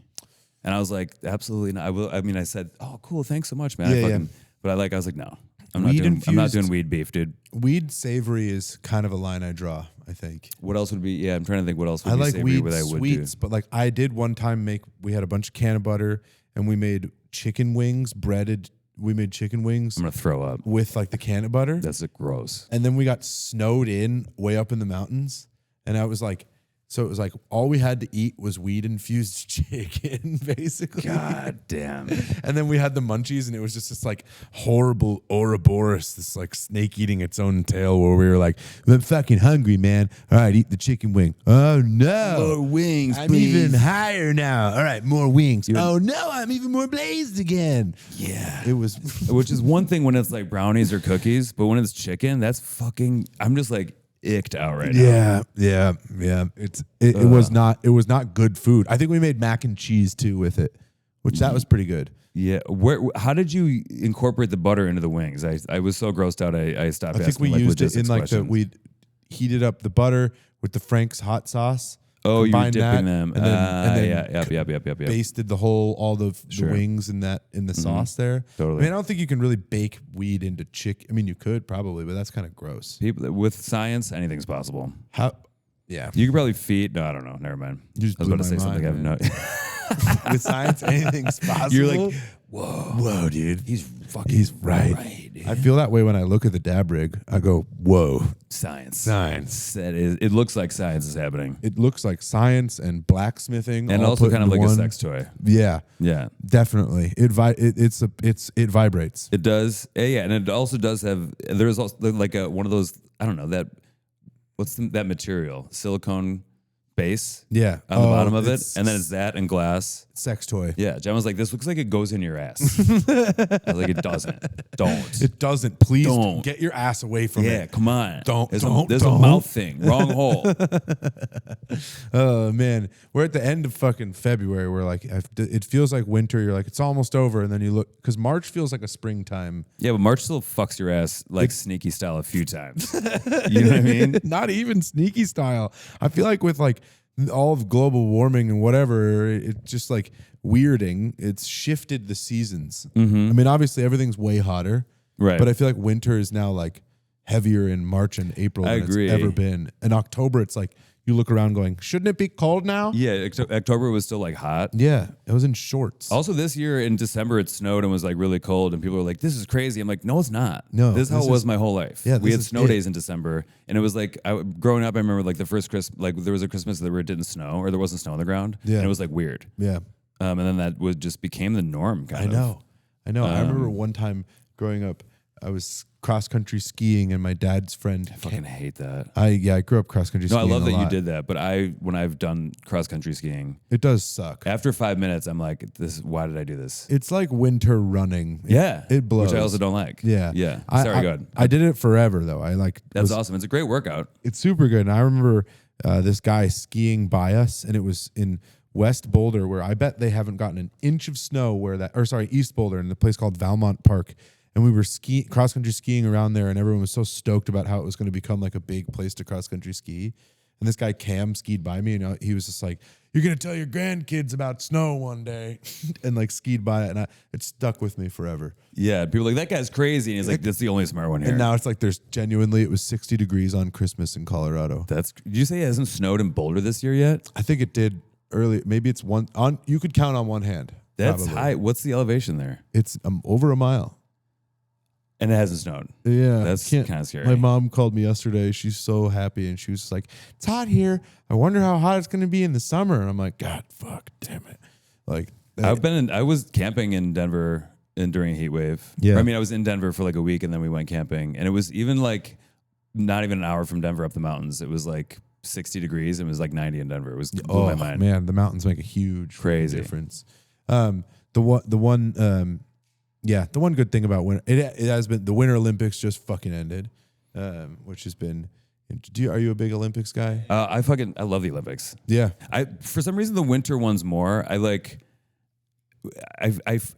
Speaker 1: and I was like, absolutely not. I said, oh, cool, thanks so much, man. But I was like, no, I'm not doing weed beef, dude.
Speaker 2: Weed savory is kind of a line I draw, I think.
Speaker 1: What else would be? Yeah, I'm trying to think what else would
Speaker 2: I
Speaker 1: be
Speaker 2: like
Speaker 1: savory.
Speaker 2: weed
Speaker 1: What I would
Speaker 2: sweets,
Speaker 1: do.
Speaker 2: but like I did one time we had a bunch of can of butter, and we made chicken wings breaded. We made chicken wings.
Speaker 1: I'm gonna throw up
Speaker 2: with like the can of butter.
Speaker 1: That's gross.
Speaker 2: And then we got snowed in way up in the mountains, and I was like. So it was like all we had to eat was weed infused chicken, basically.
Speaker 1: God damn.
Speaker 2: And then we had the munchies, and it was just this like horrible Ouroboros, this like snake eating its own tail, where we were like, I'm fucking hungry, man. All right, eat the chicken wing. Oh no.
Speaker 1: More wings,
Speaker 2: I'm
Speaker 1: please.
Speaker 2: even higher now. All right, more wings. Oh no, I'm even more blazed again.
Speaker 1: Yeah.
Speaker 2: It was
Speaker 1: which is one thing when it's like brownies or cookies, but when it's chicken, that's fucking I'm just like icked out right now.
Speaker 2: Yeah. It was not good food. I think we made mac and cheese too with it, which that was pretty good.
Speaker 1: Yeah. How did you incorporate the butter into the wings? I was so grossed out I stopped.
Speaker 2: I think we used it in like we heated up the butter with the Frank's hot sauce.
Speaker 1: Oh, you were dipping them.
Speaker 2: And then
Speaker 1: yep.
Speaker 2: Basted all the wings in the sauce there.
Speaker 1: Totally.
Speaker 2: I mean, I don't think you can really bake weed into chicken. I mean, you could probably, but that's kind of gross.
Speaker 1: People with science, anything's possible.
Speaker 2: Yeah.
Speaker 1: You could probably feed. No, I don't know. Never mind.
Speaker 2: You just
Speaker 1: I was about to say something I have no.
Speaker 2: With science, anything's possible.
Speaker 1: You're like, whoa,
Speaker 2: dude.
Speaker 1: He's
Speaker 2: right.
Speaker 1: Dude.
Speaker 2: I feel that way when I look at the dab rig. I go, whoa.
Speaker 1: Science.
Speaker 2: That
Speaker 1: is. It looks like science is happening.
Speaker 2: It looks like science and blacksmithing,
Speaker 1: and
Speaker 2: all
Speaker 1: also
Speaker 2: put
Speaker 1: kind of like
Speaker 2: one.
Speaker 1: a sex toy.
Speaker 2: Yeah, definitely. It vibrates.
Speaker 1: It does. Yeah, and it also does have. There's also like one of those. I don't know that. What's that material? Silicone base.
Speaker 2: Yeah,
Speaker 1: on the bottom of it, and then it's that and glass.
Speaker 2: Sex toy.
Speaker 1: Yeah, Jen was like, "This looks like it goes in your ass." I was like, "It doesn't. Don't.
Speaker 2: It doesn't. Please
Speaker 1: don't
Speaker 2: get your ass away from it.
Speaker 1: Yeah, come on. There's
Speaker 2: Don't.
Speaker 1: a mouth thing. Wrong hole."
Speaker 2: Oh man, we're at the end of fucking February. We're like, it feels like winter. You're like, it's almost over, and then you look because March feels like a springtime.
Speaker 1: Yeah, but March still fucks your ass like sneaky style a few times. You know what I mean?
Speaker 2: Not even sneaky style. I feel like with like all of global warming and whatever, it's just like weirding. It's shifted the seasons.
Speaker 1: Mm-hmm.
Speaker 2: I mean, obviously everything's way hotter,
Speaker 1: right?
Speaker 2: But I feel like winter is now like heavier in March and April than it's ever been. In October, it's like you look around going, shouldn't it be cold now?
Speaker 1: Yeah, October was still like hot.
Speaker 2: Yeah, it was in shorts.
Speaker 1: Also, this year in December, it snowed and was like really cold, and people were like, "This is crazy." I'm like, "No, it's not.
Speaker 2: No,
Speaker 1: this is how it was my whole life."
Speaker 2: Yeah,
Speaker 1: we had snow days in December, and it was like growing up. I remember like the first Christmas, like there was a Christmas where it didn't snow or there wasn't snow on the ground.
Speaker 2: Yeah,
Speaker 1: and it was like weird.
Speaker 2: Yeah,
Speaker 1: and then that just became the norm.
Speaker 2: I know. I remember one time growing up. I was cross country skiing, and my dad's friend.
Speaker 1: I fucking hate that.
Speaker 2: I grew up cross country
Speaker 1: No,
Speaker 2: skiing.
Speaker 1: I love that
Speaker 2: a lot.
Speaker 1: you did that. But when I've done cross country skiing,
Speaker 2: It does suck.
Speaker 1: after 5 minutes, I'm like, why did I do this?
Speaker 2: It's like winter running.
Speaker 1: It
Speaker 2: blows.
Speaker 1: Which I also don't like.
Speaker 2: Yeah.
Speaker 1: Yeah.
Speaker 2: Go
Speaker 1: ahead.
Speaker 2: I did it forever though.
Speaker 1: That's awesome. It's a great workout.
Speaker 2: It's super good. And I remember this guy skiing by us, and it was in West Boulder, where I bet they haven't gotten an inch of snow East Boulder, in the place called Valmont Park. And we were cross country skiing around there, and everyone was so stoked about how it was going to become like a big place to cross country ski. And this guy Cam skied by me, and he was just like, "You're gonna tell your grandkids about snow one day," and like skied by it, and it stuck with me forever.
Speaker 1: Yeah, people are like, that guy's crazy, and he's like, that's the only smart one here.
Speaker 2: And now it's like it was 60 degrees on Christmas in Colorado.
Speaker 1: Did you say it hasn't snowed in Boulder this year yet?
Speaker 2: I think it did early. Maybe it's you could count on one hand.
Speaker 1: That's
Speaker 2: probably.
Speaker 1: high. What's the elevation there?
Speaker 2: It's over a mile.
Speaker 1: And it hasn't snowed.
Speaker 2: Yeah.
Speaker 1: That's kind of scary.
Speaker 2: My mom called me yesterday. She's so happy, and she was just like, "It's hot here. I wonder how hot it's going to be in the summer." And I'm like, "God, fuck, damn it!" Like,
Speaker 1: I was camping in Denver during a heat wave.
Speaker 2: Yeah.
Speaker 1: I mean, I was in Denver for like a week, and then we went camping, and it was even like not even an hour from Denver up the mountains. It was like 60 degrees, and it was like 90 in Denver. It was blew my mind.
Speaker 2: Man, the mountains make a huge
Speaker 1: Crazy
Speaker 2: difference. The one good thing about winter, it has been the Winter Olympics just fucking ended, which has been. Are you a big Olympics guy?
Speaker 1: I love the Olympics.
Speaker 2: Yeah.
Speaker 1: For some reason the winter ones more. I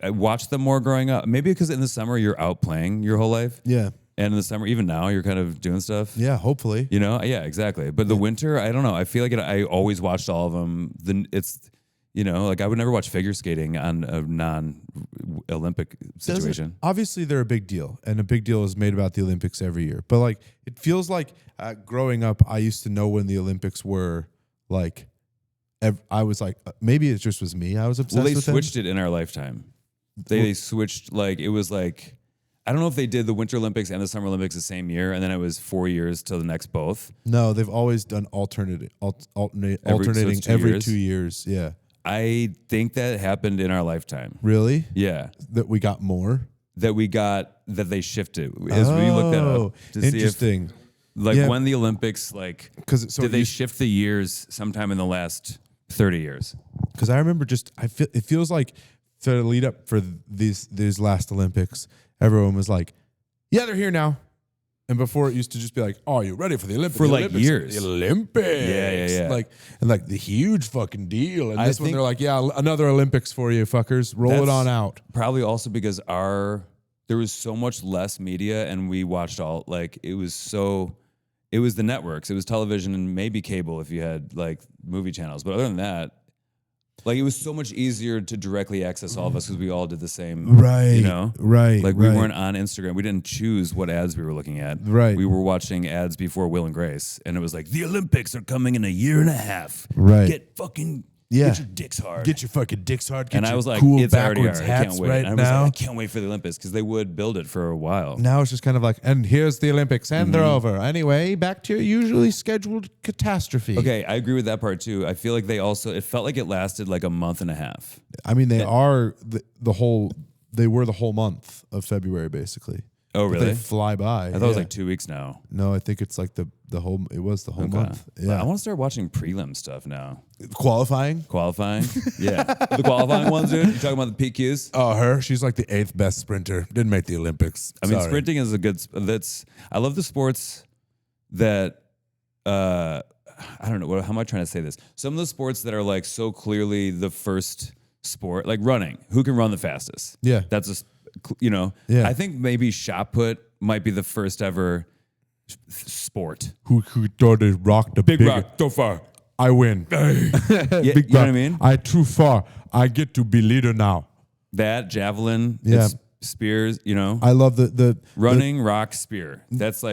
Speaker 1: watched them more growing up. Maybe because in the summer you're out playing your whole life.
Speaker 2: Yeah.
Speaker 1: And in the summer, even now, you're kind of doing stuff.
Speaker 2: Yeah, hopefully.
Speaker 1: You know? Yeah, exactly. But the winter, I don't know. I feel like I always watched all of them. Like I would never watch figure skating on a non-Olympic situation.
Speaker 2: Obviously, they're a big deal, and a big deal is made about the Olympics every year. But like, it feels like growing up, I used to know when the Olympics were. Like, I was like, maybe it just was me. I was obsessed.
Speaker 1: Well, they
Speaker 2: with
Speaker 1: switched it in our lifetime. They switched, like, it was like, I don't know if they did the Winter Olympics and the Summer Olympics the same year, and then it was 4 years till the next both.
Speaker 2: No, they've always done alternating every 2 years. Yeah.
Speaker 1: I think that happened in our lifetime.
Speaker 2: Really?
Speaker 1: Yeah.
Speaker 2: That we got more?
Speaker 1: That they shifted. As we looked that up to
Speaker 2: interesting.
Speaker 1: See if, when the Olympics, did they shift the years sometime in the last 30 years?
Speaker 2: Because I remember it feels like to the lead up for these last Olympics, everyone was like, yeah, they're here now. And before it used to just be like, oh, you ready for the Olympics?
Speaker 1: For years.
Speaker 2: The Olympics.
Speaker 1: Yeah.
Speaker 2: And the huge fucking deal. And this one they're like, yeah, another Olympics for you fuckers. Roll it on out.
Speaker 1: Probably also because there was so much less media, and we watched it was the networks. It was television and maybe cable if you had movie channels. But other than that, it was so much easier to directly access all of us because we all did the same.
Speaker 2: Right.
Speaker 1: You know?
Speaker 2: Right.
Speaker 1: We weren't on Instagram. We didn't choose what ads we were looking at.
Speaker 2: Right.
Speaker 1: We were watching ads before Will and Grace, and it was like, the Olympics are coming in a year and a half.
Speaker 2: Right.
Speaker 1: Get your dicks hard.
Speaker 2: Get your fucking dicks hard. Get
Speaker 1: and
Speaker 2: your
Speaker 1: I was like,
Speaker 2: cool
Speaker 1: it's already
Speaker 2: backwards
Speaker 1: hard. I can't
Speaker 2: hats
Speaker 1: wait.
Speaker 2: right
Speaker 1: and
Speaker 2: now.
Speaker 1: I can't wait for the Olympics because they would build it for a while.
Speaker 2: Now it's just kind of like, and here's the Olympics, and they're over. Anyway, back to your usually scheduled catastrophe.
Speaker 1: Okay, I agree with that part too. I feel like it felt like it lasted like a month and a half.
Speaker 2: I mean, they were the whole month of February, basically.
Speaker 1: Oh, really?
Speaker 2: They fly by.
Speaker 1: I thought it was like 2 weeks now.
Speaker 2: No, I think it's like the whole month. Yeah.
Speaker 1: I want to start watching prelim stuff now.
Speaker 2: Qualifying?
Speaker 1: Yeah. The qualifying ones, dude. You talking about the PQs?
Speaker 2: Oh, her? She's like the 8th best sprinter. Didn't make the Olympics.
Speaker 1: I mean, sprinting is I love the sports that, I don't know, how am I trying to say this? Some of the sports that are so clearly the first sport, like running. Who can run the fastest?
Speaker 2: Yeah.
Speaker 1: That's
Speaker 2: Yeah.
Speaker 1: I think maybe shot put might be the first ever sport.
Speaker 2: Who thought they rocked the
Speaker 1: Big rock, go far.
Speaker 2: I win.
Speaker 1: You know what I mean?
Speaker 2: I too far. I get to be leader now.
Speaker 1: That javelin, spears,
Speaker 2: I love the
Speaker 1: running, rock, spear. That's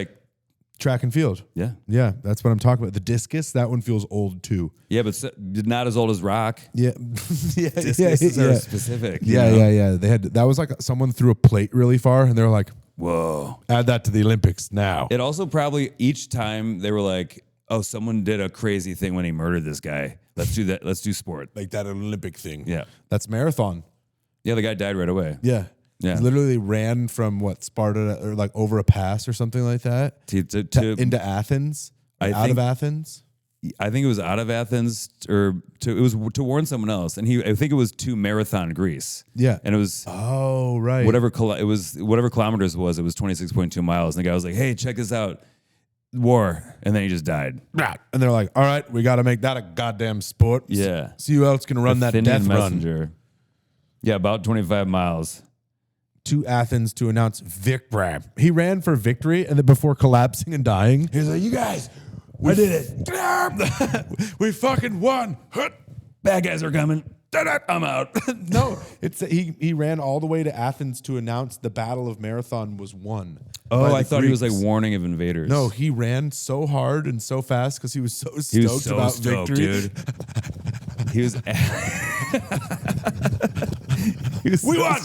Speaker 2: track and field.
Speaker 1: Yeah.
Speaker 2: Yeah, that's what I'm talking about. The discus, that one feels old too.
Speaker 1: Yeah, but not as old as rock.
Speaker 2: Yeah.
Speaker 1: Discuses are specific.
Speaker 2: Yeah. They had that was like someone threw a plate really far, and they're like,
Speaker 1: whoa.
Speaker 2: Add that to the Olympics now.
Speaker 1: It also probably each time they were like, oh, someone did a crazy thing when he murdered this guy. Let's do that. Let's do sport.
Speaker 2: Like that Olympic thing.
Speaker 1: Yeah.
Speaker 2: That's marathon.
Speaker 1: Yeah, the guy died right away.
Speaker 2: Yeah.
Speaker 1: Yeah.
Speaker 2: Literally ran from Sparta or like over a pass or something like that into Athens. Out of Athens.
Speaker 1: I think it was out of Athens it was to warn someone else, and I think it was to Marathon, Greece.
Speaker 2: Yeah,
Speaker 1: and it was
Speaker 2: right.
Speaker 1: Whatever kilometers it was 26.2 miles, and the guy was like, "Hey, check this out, war," and then he just died.
Speaker 2: And they're like, "All right, we got to make that a goddamn sport."
Speaker 1: Yeah,
Speaker 2: see who else can run that death
Speaker 1: messenger. Run. Yeah, about 25 miles.
Speaker 2: To Athens to announce victory. He ran for victory, and then before collapsing and dying, he's like, "You guys, we did it. We fucking won.
Speaker 1: Bad guys are coming. I'm out."
Speaker 2: No, he ran all the way to Athens to announce the Battle of Marathon was won.
Speaker 1: Oh, I thought Greeks. He was like warning of invaders.
Speaker 2: No, he ran so hard and so fast because he was so stoked about victory.
Speaker 1: Dude. He was. We won!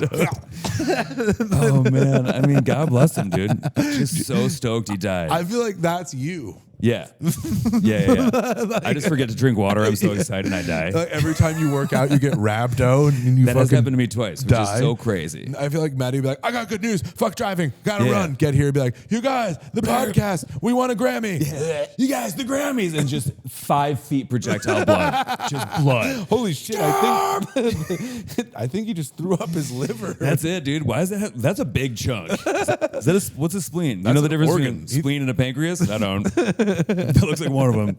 Speaker 1: Oh man, I mean, God bless him, dude. Just so stoked he died.
Speaker 2: I feel like that's you.
Speaker 1: Yeah. I just forget to drink water. I'm so excited and I die.
Speaker 2: Like every time you work out, you get rhabdo and you
Speaker 1: that has happened to me twice, which is so crazy.
Speaker 2: I feel like Matty would be like, "I got good news. Fuck driving. Gotta run." Get here and be like, "You guys, the podcast, we won a Grammy."
Speaker 1: Yeah. You guys, the Grammys. And just 5 feet projectile blood. Just blood.
Speaker 2: Holy shit. I think he just threw up his liver.
Speaker 1: That's it, dude. Why is that? That's a big chunk. What's a spleen? You know the difference between spleen and a pancreas? I don't. That looks like one of them.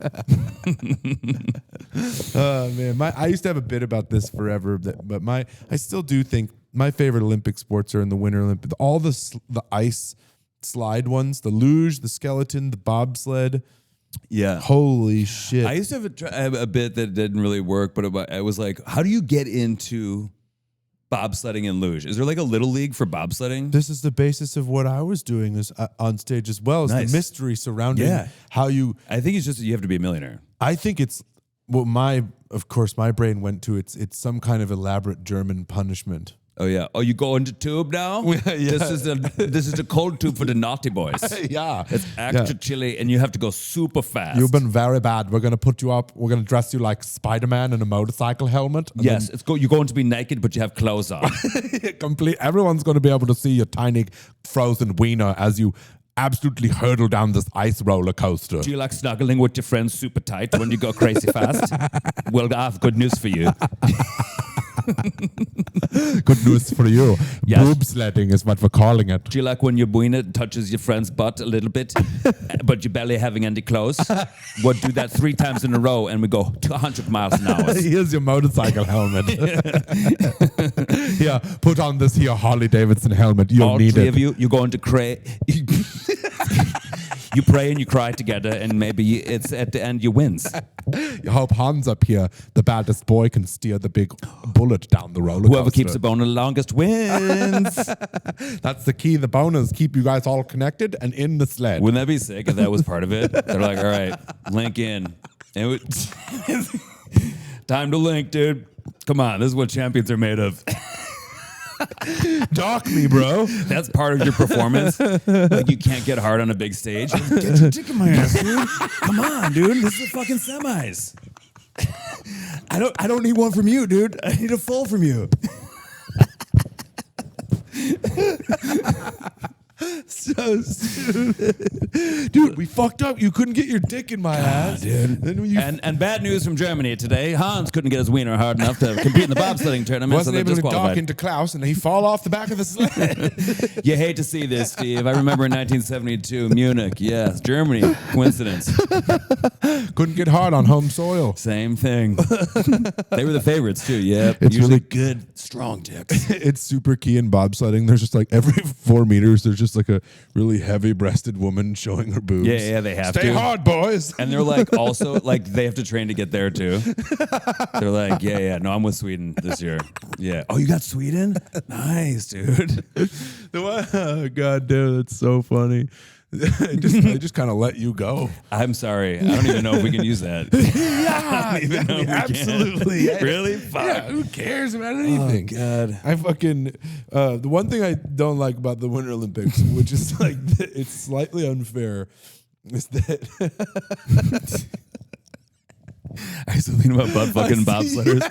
Speaker 2: Oh man, I used to have a bit about this forever, but I still do think my favorite Olympic sports are in the Winter Olympics. All the ice slide ones, the luge, the skeleton, the bobsled.
Speaker 1: Yeah,
Speaker 2: holy shit!
Speaker 1: I used to have a bit that didn't really work, but it was like, how do you get into bobsledding and luge? Is there like a little league for bobsledding?
Speaker 2: This is the basis of what I was doing on stage as well. Is the mystery surrounding how you.
Speaker 1: I think it's just that you have to be a millionaire.
Speaker 2: I think it's what of course my brain went to. It's some kind of elaborate German punishment.
Speaker 1: Oh yeah. Oh, you go into tube now? Yeah. This is a cold tube for the naughty boys.
Speaker 2: Yeah.
Speaker 1: It's extra chilly and you have to go super fast.
Speaker 2: You've been very bad. We're gonna put you up. We're gonna dress you like Spider-Man in a motorcycle helmet.
Speaker 1: Yes, you're going to be naked, but you have clothes on.
Speaker 2: Everyone's gonna be able to see your tiny frozen wiener as you absolutely hurtle down this ice roller coaster.
Speaker 1: Do you like snuggling with your friends super tight when you go crazy fast? Well, I have good news for you.
Speaker 2: Good news for you.
Speaker 1: Yes.
Speaker 2: Boob sledding is what we're calling it.
Speaker 1: Do you like when your wiener touches your friend's butt a little bit, but you're barely having any clothes? We'll do that 3 times in a row and we go 200 miles an hour.
Speaker 2: Here's your motorcycle helmet. Yeah, put on this here Harley Davidson helmet. You'll need it.
Speaker 1: All 3 of you go into you pray and you cry together, and maybe it's at the end you wins.
Speaker 2: You hope Hans up here, the baddest boy, can steer the big bullet down the roller coaster.
Speaker 1: Whoever keeps the boner the longest wins.
Speaker 2: That's the key. The boners keep you guys all connected and in the sled.
Speaker 1: Wouldn't that be sick if that was part of it? They're like, all right, link in. And time to link, dude. Come on, this is what champions are made of.
Speaker 2: Dock me, bro.
Speaker 1: That's part of your performance. Like you can't get hard on a big stage. Get your dick in my ass, dude. Come on, dude. This is the fucking semis. I don't need one from you, dude. I need a full from you.
Speaker 2: So stupid. Dude, we fucked up. You couldn't get your dick in my ass.
Speaker 1: Dude. And bad news from Germany today. Hans couldn't get his wiener hard enough to compete in the bobsledding tournament.
Speaker 2: Wasn't able to dock into Klaus and he fall off the back of the sled.
Speaker 1: You hate to see this, Steve. I remember in 1972, Munich. Yes, Germany. Coincidence.
Speaker 2: Couldn't get hard on home soil.
Speaker 1: Same thing. They were the favorites too. Yeah,
Speaker 2: it's
Speaker 1: usually
Speaker 2: really
Speaker 1: good, strong dicks.
Speaker 2: It's super key in bobsledding. There's just like every 4 meters, there's just like a really heavy-breasted woman showing her boobs.
Speaker 1: Yeah, they have to.
Speaker 2: Stay hard, boys.
Speaker 1: And they're like also like they have to train to get there too. They're like, yeah. No, I'm with Sweden this year. Yeah. Oh, you got Sweden? Nice, dude.
Speaker 2: Oh, God damn, that's so funny. I just kind of let you go.
Speaker 1: I'm sorry. I don't even know if we can use that.
Speaker 2: Yeah,
Speaker 1: I don't even know if we
Speaker 2: absolutely.
Speaker 1: Can. Really? Fuck.
Speaker 2: Yeah, who cares about anything?
Speaker 1: Oh, God.
Speaker 2: I fucking the one thing I don't like about the Winter Olympics, which is like it's slightly unfair, is that
Speaker 1: I was thinking about butt fucking bobsledders.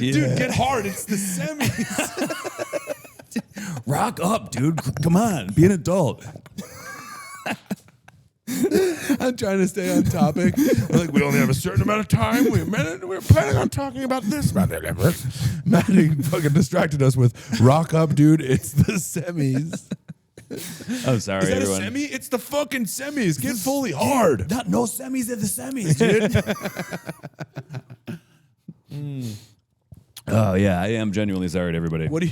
Speaker 2: Dude, get hard. It's the semis.
Speaker 1: Rock up, dude. Come on, be an adult.
Speaker 2: I'm trying to stay on topic. Like, we only have a certain amount of time. We're planning on talking about this. Matty fucking distracted us with rock up, dude. It's the semis.
Speaker 1: I'm sorry,
Speaker 2: Is that
Speaker 1: everyone.
Speaker 2: a semi? It's the fucking semis. Get fully hard.
Speaker 1: Not no semis at the semis, dude. Oh yeah, I am genuinely sorry to everybody.
Speaker 2: What do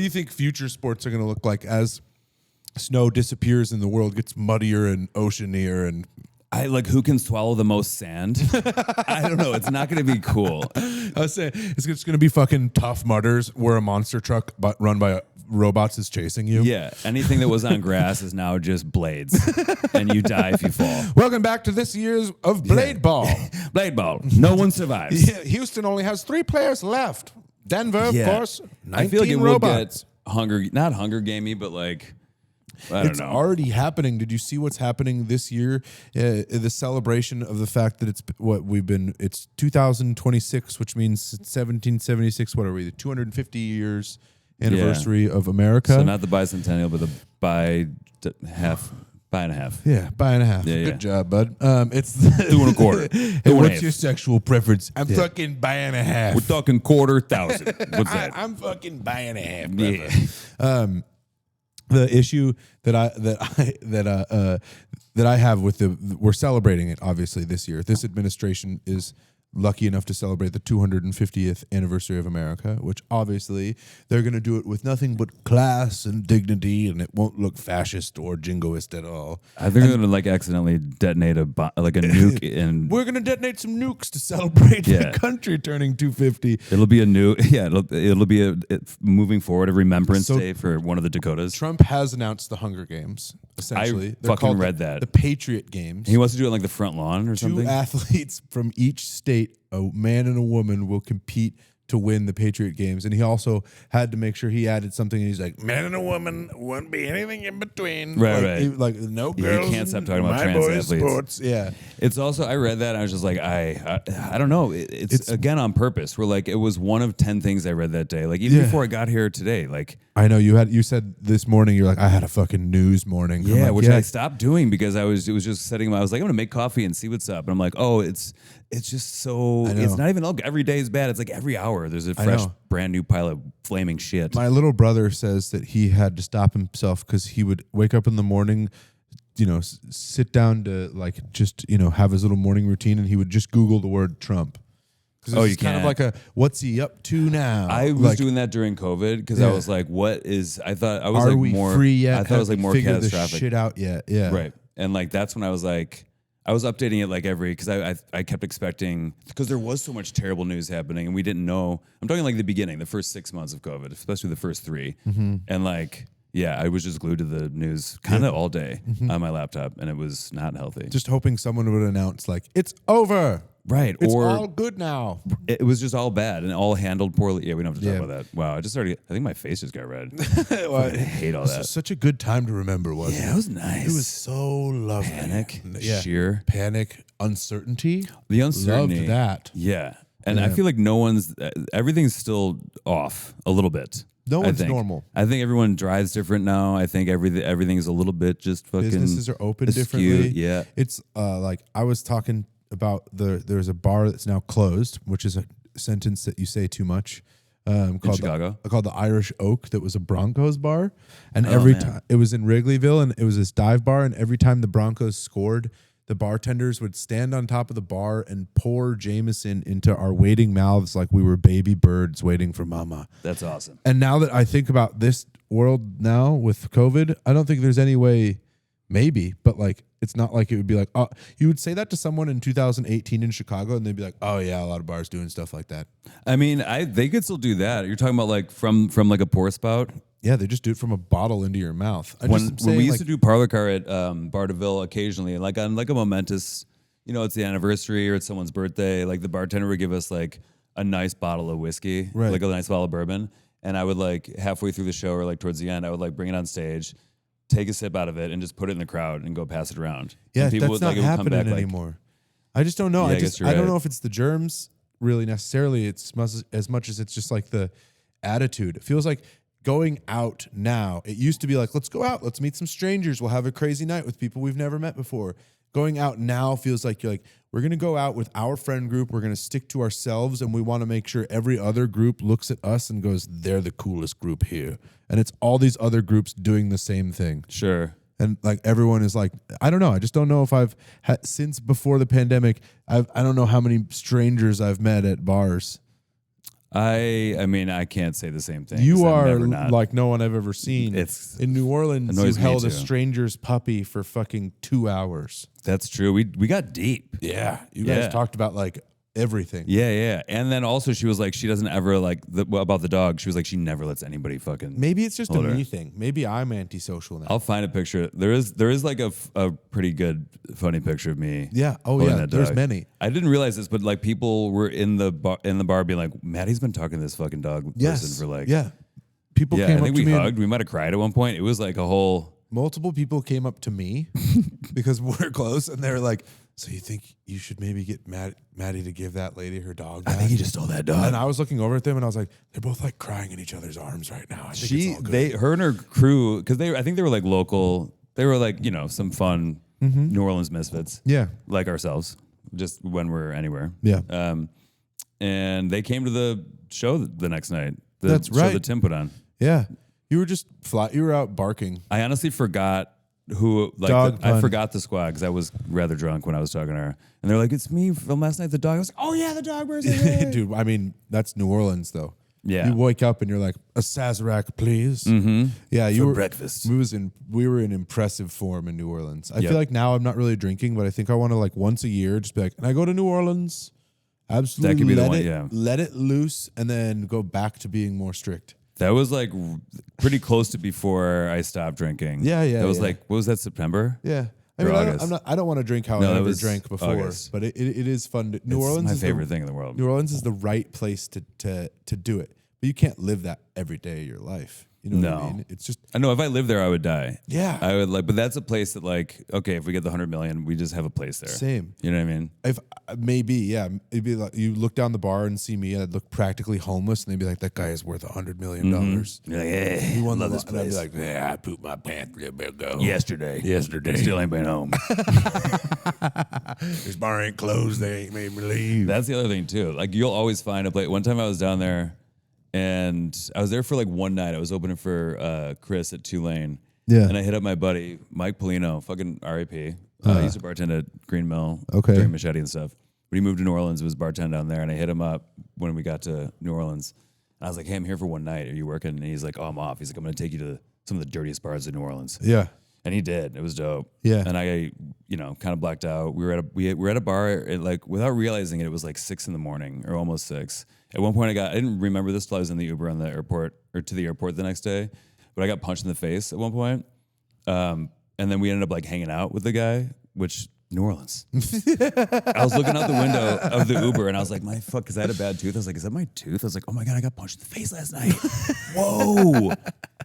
Speaker 2: you think future sports are going to look like as snow disappears and the world gets muddier and oceanier and
Speaker 1: I like who can swallow the most sand? I don't know. It's not going to be cool.
Speaker 2: I was saying it's just going to be fucking Tough Mudders where a monster truck run by robots is chasing you.
Speaker 1: Yeah, anything that was on grass is now just blades, and you die if you fall.
Speaker 2: Welcome back to this year's of Blade Ball.
Speaker 1: Blade ball. No one survives.
Speaker 2: Yeah, Houston only has 3 players left. Denver, of course, 19
Speaker 1: I feel like it
Speaker 2: robots.
Speaker 1: will get not Hunger Gamey, but like I don't
Speaker 2: It's
Speaker 1: know.
Speaker 2: already happening. Did you see what's happening this year? The celebration of the fact that it's 2026, which means 1776. What are we? The 250 years anniversary of America.
Speaker 1: So not the bicentennial, but the by and a half.
Speaker 2: Yeah, by and a half.
Speaker 1: Yeah,
Speaker 2: Good job, bud. It's
Speaker 1: 2 1/4.
Speaker 2: Hey, what's your sexual preference? I'm fucking by and a half.
Speaker 1: We're talking 1,000. What's that?
Speaker 2: I'm fucking by and a half, brother.
Speaker 1: Yeah.
Speaker 2: The issue that I have with we're celebrating it obviously this year. This administration is lucky enough to celebrate the 250th anniversary of America, which obviously they're going to do it with nothing but class and dignity, and it won't look fascist or jingoist at all.
Speaker 1: I think they're going to like accidentally detonate a nuke and
Speaker 2: We're going to detonate some nukes to celebrate
Speaker 1: Yeah.
Speaker 2: the country turning 250.
Speaker 1: it'll be a new it'll be a moving forward a remembrance
Speaker 2: So-
Speaker 1: day for one of the Dakotas.
Speaker 2: Trump has announced the Hunger Games, essentially. They're
Speaker 1: fucking
Speaker 2: called
Speaker 1: read
Speaker 2: the-
Speaker 1: that.
Speaker 2: The Patriot Games.
Speaker 1: He wants to do it on like the front lawn or
Speaker 2: 2
Speaker 1: something.
Speaker 2: athletes from each state, a man and a woman, will compete to win the Patriot Games. And he also had to make sure he added something. And he's like, man and a woman, won't be anything in between.
Speaker 1: Right.
Speaker 2: Like no
Speaker 1: Yeah,
Speaker 2: girls.
Speaker 1: you can't stop talking about
Speaker 2: my
Speaker 1: trans
Speaker 2: boys'
Speaker 1: athletes.
Speaker 2: Sports. Yeah.
Speaker 1: It's also I read that and I was just like I don't know. It's again on purpose. We're like it was one of 10 things I read that day. Like even before I got here today. Like
Speaker 2: I know you said this morning, you're like, I had a fucking news morning. I'm
Speaker 1: yeah,
Speaker 2: like,
Speaker 1: which I stopped doing because it was just setting. I was like I'm gonna make coffee and see what's up. And I'm like oh it's just so it's not even every day is bad. It's like every hour there's a fresh brand new pile of flaming shit.
Speaker 2: My little brother says that he had to stop himself because he would wake up in the morning, sit down to like just, have his little morning routine, and he would just Google the word Trump.
Speaker 1: Oh, you
Speaker 2: kind of
Speaker 1: can't.
Speaker 2: like what's he up to now?
Speaker 1: I was
Speaker 2: like,
Speaker 1: doing that during COVID because I was like, what is, I thought I was
Speaker 2: are
Speaker 1: like
Speaker 2: we
Speaker 1: more,
Speaker 2: free yet?
Speaker 1: I thought it was like more
Speaker 2: Figure this
Speaker 1: catastrophic.
Speaker 2: shit out yet? Yeah.
Speaker 1: Right. And like, that's when I was like, I was updating it like because I kept expecting, because there was so much terrible news happening and we didn't know. I'm talking like the beginning, the first 6 months of COVID, especially the first 3.
Speaker 2: Mm-hmm.
Speaker 1: And like, yeah, I was just glued to the news kind of all day on my laptop and it was not healthy.
Speaker 2: Just hoping someone would announce like, it's over.
Speaker 1: Right.
Speaker 2: It's
Speaker 1: or
Speaker 2: all good now.
Speaker 1: it was just all bad and all handled poorly. Yeah, we don't have to talk
Speaker 2: Yeah.
Speaker 1: about that. Wow. I think my face just got red.
Speaker 2: Well,
Speaker 1: I hate all
Speaker 2: This
Speaker 1: that.
Speaker 2: was such a good time to remember, wasn't
Speaker 1: Yeah, it was nice.
Speaker 2: It was so lovely.
Speaker 1: Panic,
Speaker 2: Yeah.
Speaker 1: sheer.
Speaker 2: Panic, uncertainty.
Speaker 1: The uncertainty.
Speaker 2: Loved that.
Speaker 1: Yeah. And I
Speaker 2: Yeah.
Speaker 1: feel like everything's still off a little bit.
Speaker 2: No
Speaker 1: I
Speaker 2: one's
Speaker 1: think.
Speaker 2: normal.
Speaker 1: I think everyone drives different now. I think everything's a little bit just fucking
Speaker 2: Businesses are open
Speaker 1: askew.
Speaker 2: differently.
Speaker 1: Yeah.
Speaker 2: It's like I was talking about there's a bar that's now closed, which is a sentence that you say too much. Called
Speaker 1: Chicago?
Speaker 2: called the Irish Oak, that was a Broncos bar, and
Speaker 1: Oh,
Speaker 2: every
Speaker 1: man.
Speaker 2: time it was in Wrigleyville, and it was this dive bar, and every time the Broncos scored, the bartenders would stand on top of the bar and pour Jameson into our waiting mouths like we were baby birds waiting for mama.
Speaker 1: That's awesome.
Speaker 2: And now that I think about this world now with COVID, I don't think there's any way, maybe, but like, it's not like it would be like, oh, you would say that to someone in 2018 in Chicago and they'd be like, oh yeah, a lot of bars doing stuff like that.
Speaker 1: I mean, they could still do that. You're talking about like from like a pour spout.
Speaker 2: Yeah, they just do it from a bottle into your mouth.
Speaker 1: When we used to do parlor car at Bar DeVille occasionally, like on like a momentous, it's the anniversary or it's someone's birthday, like the bartender would give us like a nice bottle of whiskey,
Speaker 2: Right.
Speaker 1: like a nice bottle of bourbon. And I would like halfway through the show or like towards the end, I would like bring it on stage, take a sip out of it and just put it in the crowd and go pass it around.
Speaker 2: Yeah,
Speaker 1: and people
Speaker 2: that's
Speaker 1: would, like,
Speaker 2: not
Speaker 1: it would come
Speaker 2: happening
Speaker 1: back, like,
Speaker 2: anymore. I just don't know.
Speaker 1: Yeah,
Speaker 2: I don't know if it's the germs really necessarily. It's as much as it's just like the attitude. It feels like going out now. It used to be like, let's go out, let's meet some strangers, we'll have a crazy night with people we've never met before. Going out now feels like you're like, we're going to go out with our friend group. We're going to stick to ourselves, and we want to make sure every other group looks at us and goes, they're the coolest group here. And it's all these other groups doing the same thing.
Speaker 1: Sure.
Speaker 2: And like everyone is like, I don't know. I just don't know if I've had, since before the pandemic, I don't know how many strangers I've met at bars.
Speaker 1: I mean, I can't say the same thing.
Speaker 2: You are like no one I've ever seen. In New Orleans, you held a stranger's puppy for fucking 2 hours.
Speaker 1: That's true. We got deep.
Speaker 2: Yeah. You guys talked about like everything.
Speaker 1: Yeah. And then also she was like, she doesn't ever like about the dog. She was like, she never lets anybody fucking.
Speaker 2: Maybe it's just a me thing. Maybe I'm antisocial now.
Speaker 1: I'll find a picture. There is like a pretty good funny picture of me.
Speaker 2: Yeah. Oh yeah. There's many.
Speaker 1: I didn't realize this, but like people were in the bar being like, Matty's been talking to this fucking dog person for like.
Speaker 2: Yeah. People came up to me.
Speaker 1: We hugged. We might have cried at one point. It was like a whole.
Speaker 2: Multiple people came up to me because we're close, and they were like, so you think you should maybe get Matty to give that lady her dog back?
Speaker 1: I think he just stole that dog.
Speaker 2: And I was looking over at them, and I was like, they're both like crying in each other's arms right now. I think it's all good.
Speaker 1: Her and her crew, because I think they were like local. They were like, some fun New Orleans misfits.
Speaker 2: Yeah.
Speaker 1: Like ourselves, just when we're anywhere.
Speaker 2: Yeah.
Speaker 1: And they came to the show the next night.
Speaker 2: That's
Speaker 1: show
Speaker 2: right.
Speaker 1: that Tim put on.
Speaker 2: Yeah. You were just flat. You were out barking.
Speaker 1: I honestly forgot who, like, I forgot the squad because I was rather drunk when I was talking to her. And they're like, it's me from last night, the dog. I was like, oh yeah, the dog person.
Speaker 2: Dude, I mean, that's New Orleans though.
Speaker 1: Yeah.
Speaker 2: You wake up and you're like, a Sazerac, please.
Speaker 1: Mm-hmm.
Speaker 2: Yeah.
Speaker 1: For breakfast.
Speaker 2: We were in impressive form in New Orleans. I feel like now I'm not really drinking, but I think I want to like once a year just be like, can I go to New Orleans? Absolutely.
Speaker 1: That could be the one, yeah.
Speaker 2: Let it loose and then go back to being more strict.
Speaker 1: That was like pretty close to before I stopped drinking.
Speaker 2: Yeah.
Speaker 1: That was like, what was that, September?
Speaker 2: Yeah. I mean, I don't want to drink how I ever drank before,
Speaker 1: August.
Speaker 2: But it is fun. New Orleans
Speaker 1: is my favorite thing in the world.
Speaker 2: New Orleans is the right place to do it. But you can't live that every day of your life. You know what I mean? It's just.
Speaker 1: I know if I lived there, I would die.
Speaker 2: Yeah.
Speaker 1: I would but that's a place that like, okay, if we get the 100 million, we just have a place there.
Speaker 2: Same.
Speaker 1: You know what I mean?
Speaker 2: If maybe, yeah. It'd be like you look down the bar and see me and I'd look practically homeless and they'd be like, that guy is worth $100 million.
Speaker 1: You're like, hey,
Speaker 2: He won
Speaker 1: love this place.
Speaker 2: And I'd be like, yeah, I pooped my pants a bit ago.
Speaker 1: Yesterday. Still ain't been home.
Speaker 2: This bar ain't closed. They ain't made me leave.
Speaker 1: That's the other thing too. Like you'll always find a place. One time I was down there and I was there for like one night. I was opening for Chris at Tulane.
Speaker 2: Yeah.
Speaker 1: And I hit up my buddy, Mike Polino, fucking RIP. He used to bartend at Green Mill.
Speaker 2: Okay.
Speaker 1: During Machete and stuff. But he moved to New Orleans, was bartending down there, and I hit him up when we got to New Orleans. And I was like, hey, I'm here for one night. Are you working? And he's like, oh, I'm off. He's like, I'm going to take you to some of the dirtiest bars in New Orleans.
Speaker 2: Yeah.
Speaker 1: And he did. It was dope.
Speaker 2: Yeah.
Speaker 1: And I, kind of blacked out. We were at a bar, like without realizing it was like 6 a.m. or almost 6. At one point I didn't remember this till I was in the Uber on the airport or to the airport the next day, but I got punched in the face at one point. And then we ended up like hanging out with the guy, which New Orleans. I was looking out the window of the Uber and I was like, my fuck, because I had a bad tooth. I was like, is that my tooth? I was like, oh my God, I got punched in the face last night. Whoa.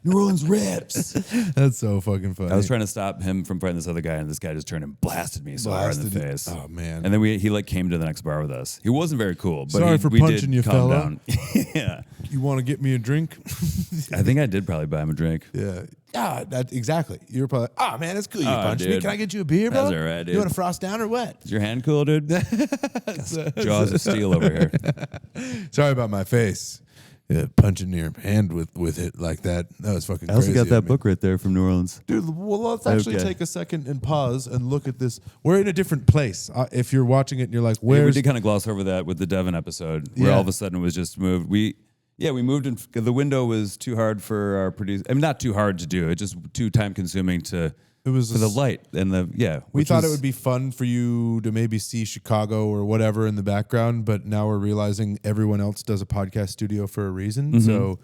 Speaker 1: New Orleans rips.
Speaker 2: That's so fucking funny.
Speaker 1: I was trying to stop him from fighting this other guy, and this guy just turned and blasted me so hard in the face.
Speaker 2: Oh man!
Speaker 1: And then he like came to the next bar with us. He wasn't very cool, but
Speaker 2: sorry for
Speaker 1: we
Speaker 2: punching
Speaker 1: did
Speaker 2: you,
Speaker 1: calm
Speaker 2: fella.
Speaker 1: down. Yeah.
Speaker 2: You want to get me a drink?
Speaker 1: I think I did probably buy him a drink.
Speaker 2: Yeah. Yeah, exactly. You were probably, oh man, that's cool. You punched me.
Speaker 1: Dude.
Speaker 2: Can I get you a beer, bro?
Speaker 1: That's all right, dude.
Speaker 2: You want to frost down or what?
Speaker 1: Is your hand cool, dude? Jaws of steel over here.
Speaker 2: Sorry about my face. Yeah, punching your hand with it like that. That was fucking crazy.
Speaker 1: I also got that book right there from New Orleans.
Speaker 2: Dude, well, let's actually take a second and pause and look at this. We're in a different place. If you're watching it and you're like, where's...
Speaker 1: Yeah, we did kind of gloss over that with the Devon episode, where all of a sudden it was just moved. We moved, and the window was too hard for our producer. I mean, not too hard to do. It's just too time consuming for the light and
Speaker 2: we thought it would be fun for you to maybe see Chicago or whatever in the background, but now we're realizing everyone else does a podcast studio for a reason. Mm-hmm. So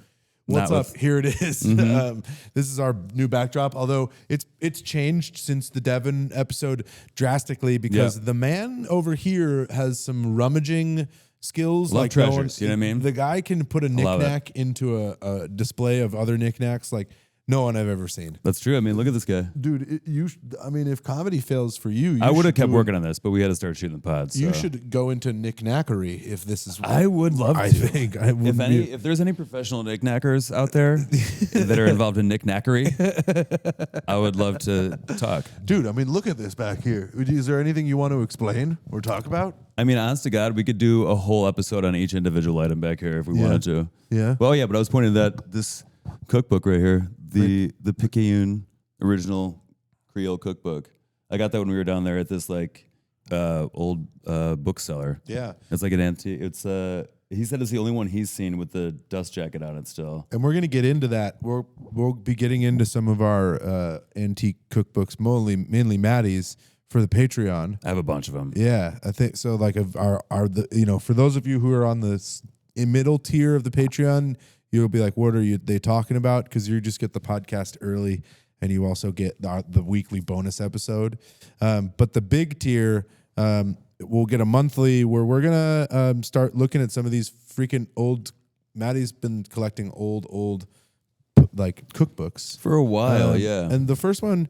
Speaker 2: what's up? Here it is. Mm-hmm. This is our new backdrop. Although it's changed since the Devon episode drastically because the man over here has some rummaging skills.
Speaker 1: Love like treasures, you know what I mean?
Speaker 2: The guy can put a Knick-Knack into a display of other Knick-Knacks. Like No one I've ever seen.
Speaker 1: That's true. I mean, look at this guy.
Speaker 2: Dude, if comedy fails for you,
Speaker 1: I would have kept working on this, but we had to start shooting the pod. So.
Speaker 2: You should go into Knick-Knackery if this is.
Speaker 1: I would love to.
Speaker 2: I think
Speaker 1: if there's any professional Knick-Knackers out there that are involved in Knick-Knackery, I would love to talk.
Speaker 2: Dude, I mean, look at this back here. Is there anything you want to explain or talk about?
Speaker 1: I mean, honest to God, we could do a whole episode on each individual item back here if we wanted to.
Speaker 2: Yeah.
Speaker 1: Well, yeah, but I was pointing that this cookbook right here, the Picayune original Creole cookbook. I got that when we were down there at this like old bookseller.
Speaker 2: Yeah.
Speaker 1: It's like an antique. It's he said it's the only one he's seen with the dust jacket on it still.
Speaker 2: And we're going to get into that. We'll be getting into some of our antique cookbooks, mainly Matty's for the Patreon.
Speaker 1: I have a bunch of them.
Speaker 2: Yeah, I think so. Like for those of you who are on the middle tier of the Patreon, you'll be like, what are they talking about? Because you just get the podcast early, and you also get the weekly bonus episode. But the big tier, we'll get a monthly where we're gonna start looking at some of these freaking old. Matty's been collecting old like cookbooks
Speaker 1: for a while. Yeah,
Speaker 2: and the first one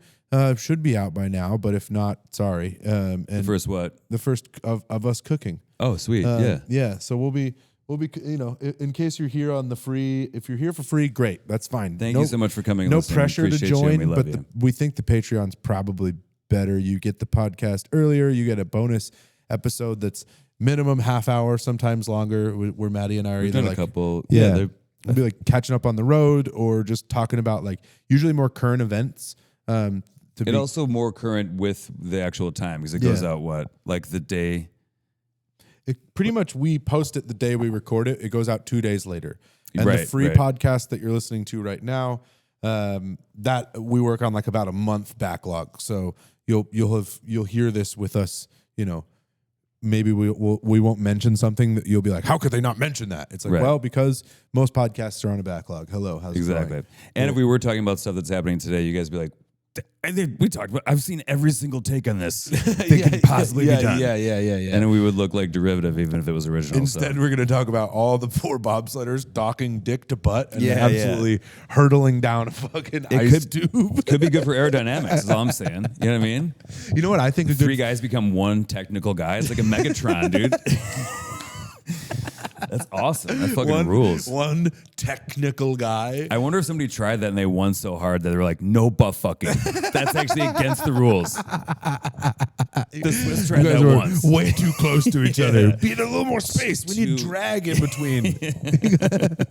Speaker 2: should be out by now, but if not, sorry. And
Speaker 1: the first what?
Speaker 2: The first of us cooking.
Speaker 1: Oh, sweet.
Speaker 2: Yeah. So we'll be, in case you're here on the free, if you're here for free, great. That's fine.
Speaker 1: Thank you so much for coming.
Speaker 2: No pressure to join, but
Speaker 1: you.
Speaker 2: we think the Patreon's probably better. You get the podcast earlier. You get a bonus episode that's minimum half hour, sometimes longer, where Matty and I are
Speaker 1: We've
Speaker 2: either
Speaker 1: done
Speaker 2: like
Speaker 1: a couple.
Speaker 2: Yeah. We'll be like catching up on the road or just talking about like usually more current events.
Speaker 1: It also more current with the actual time because it goes out like the day.
Speaker 2: Pretty much we post it the day we record it. It goes out 2 days later. And
Speaker 1: right,
Speaker 2: the free podcast that you're listening to right now, that we work on like about a month backlog. So you'll hear this with us. Maybe we won't mention something that you'll be like, how could they not mention that? It's like, well, because most podcasts are on a backlog. Hello, how's it going?
Speaker 1: And if we were talking about stuff that's happening today, you guys would be like, we talked about. I've seen every single take on this. They could possibly be done.
Speaker 2: Yeah.
Speaker 1: And we would look like derivative, even if it was original.
Speaker 2: Instead, we're going to talk about all the poor bobsledders docking dick to butt and absolutely hurtling down a fucking ice tube.
Speaker 1: Could be good for aerodynamics. Is all I'm saying. You know what I mean?
Speaker 2: You know what I think?
Speaker 1: Three guys become one technical guy. It's like a Megatron, dude. That's awesome. That fucking rules.
Speaker 2: One technical guy.
Speaker 1: I wonder if somebody tried that and they won so hard that they were like, no butt fucking. That's actually against the rules. The Swiss tried that once.
Speaker 2: Way too close to each other. Be in a little more space. We need drag in between.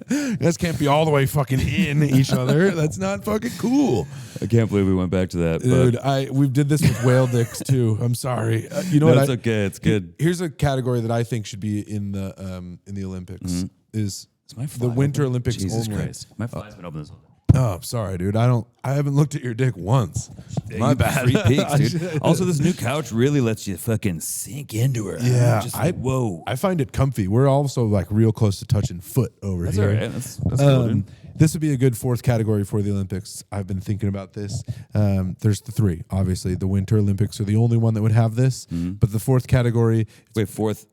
Speaker 2: You guys can't be all the way fucking in each other. That's not fucking cool.
Speaker 1: I can't believe we went back to that.
Speaker 2: Dude, we did this with whale dicks too. I'm sorry. You know what?
Speaker 1: It's okay. It's good.
Speaker 2: Here's a category that I think should be in the Olympics is the Winter Olympics
Speaker 1: Jesus
Speaker 2: only.
Speaker 1: Christ. My fly's been open this whole day.
Speaker 2: Oh, I'm sorry, dude. I haven't looked at your dick once. My bad.
Speaker 1: Free peeks, dude. Also, this new couch really lets you fucking sink into her.
Speaker 2: Yeah,
Speaker 1: just like, whoa.
Speaker 2: I find it comfy. We're also like real close to touching foot over
Speaker 1: That's
Speaker 2: here.
Speaker 1: all right. That's cool, dude.
Speaker 2: This would be a good fourth category for the Olympics. I've been thinking about this. There's the three. Obviously, the Winter Olympics are the only one that would have this. But the fourth category.
Speaker 1: Wait, fourth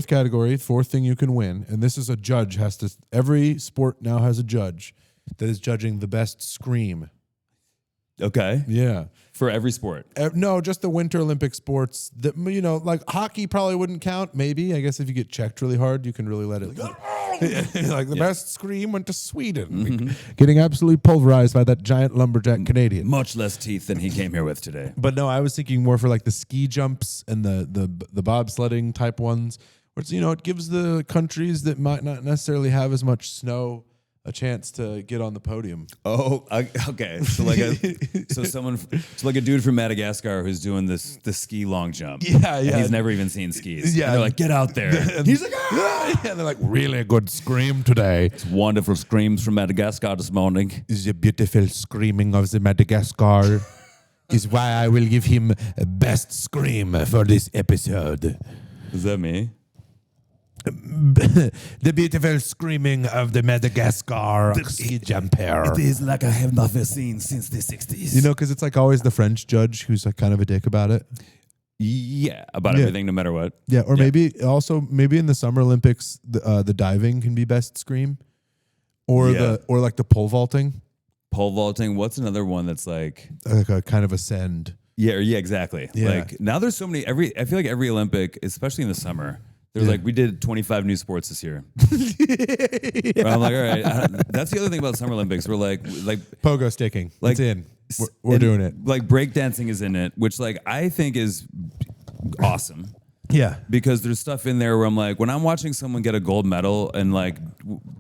Speaker 2: category, fourth thing you can win, and this is a judge has to. Every sport now has a judge that is judging the best scream.
Speaker 1: Okay.
Speaker 2: Yeah.
Speaker 1: For every sport.
Speaker 2: No, just the Winter Olympic sports. That like hockey probably wouldn't count. Maybe I guess if you get checked really hard, you can really let it. Like the best scream went to Sweden, getting absolutely pulverized by that giant lumberjack Canadian.
Speaker 1: Much less teeth than he came here with today.
Speaker 2: But no, I was thinking more for like the ski jumps and the bobsledding type ones, where it's, it gives the countries that might not necessarily have as much snow a chance to get on the podium.
Speaker 1: Oh, okay. So like a dude from Madagascar who's doing the ski long jump.
Speaker 2: Yeah.
Speaker 1: And he's never even seen skis.
Speaker 2: Yeah.
Speaker 1: And they're like, get out there.
Speaker 2: And he's like, ah! And they're like, really good scream today.
Speaker 1: It's wonderful screams from Madagascar this morning.
Speaker 2: The beautiful screaming of the Madagascar is why I will give him best scream for this episode.
Speaker 1: Is that me?
Speaker 2: The beautiful screaming of the Madagascar ski jumper.
Speaker 1: It is like I have never seen since the 60s.
Speaker 2: Because it's like always the French judge who's like kind of a dick about it.
Speaker 1: Yeah, about everything, no matter what.
Speaker 2: Yeah, or maybe in the Summer Olympics, the diving can be best scream, or like the pole vaulting.
Speaker 1: pole vaulting. What's another one that's like
Speaker 2: a kind of ascend.
Speaker 1: Yeah, exactly.
Speaker 2: Yeah.
Speaker 1: Like now there's so many. I feel like every Olympic, especially in the summer, there's like we did 25 new sports this year. Where I'm like, all right. That's the other thing about Summer Olympics. We're like
Speaker 2: pogo sticking.
Speaker 1: Like
Speaker 2: it's in. We're doing it.
Speaker 1: Like breakdancing is in it, which like I think is awesome.
Speaker 2: Yeah.
Speaker 1: Because there's stuff in there where I'm like, when I'm watching someone get a gold medal and like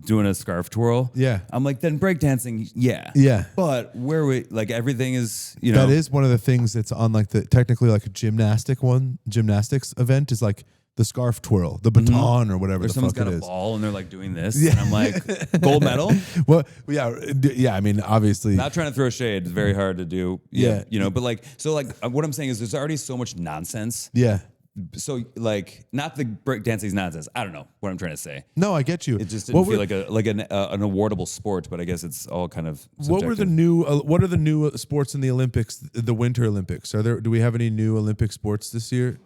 Speaker 1: doing a scarf twirl, I'm like, then breakdancing, yeah. But where we like everything is, you know,
Speaker 2: that is one of the things that's on like the technically like a gymnastics event is like the scarf twirl, the baton or whatever.
Speaker 1: Or
Speaker 2: the
Speaker 1: someone's
Speaker 2: fuck
Speaker 1: got
Speaker 2: it
Speaker 1: a
Speaker 2: is.
Speaker 1: ball and they're like doing this, and I'm like, gold medal.
Speaker 2: Well, yeah. I mean, obviously,
Speaker 1: not trying to throw shade. It's very hard to do.
Speaker 2: Yeah.
Speaker 1: You know, but like, so like, what I'm saying is, there's already so much nonsense.
Speaker 2: Yeah.
Speaker 1: So like, not the breakdancing's nonsense. I don't know what I'm trying to say.
Speaker 2: No, I get you.
Speaker 1: It just didn't feel like an awardable sport, but I guess it's all kind of subjective.
Speaker 2: What are the new sports in the Olympics? The Winter Olympics. Do we have any new Olympic sports this year?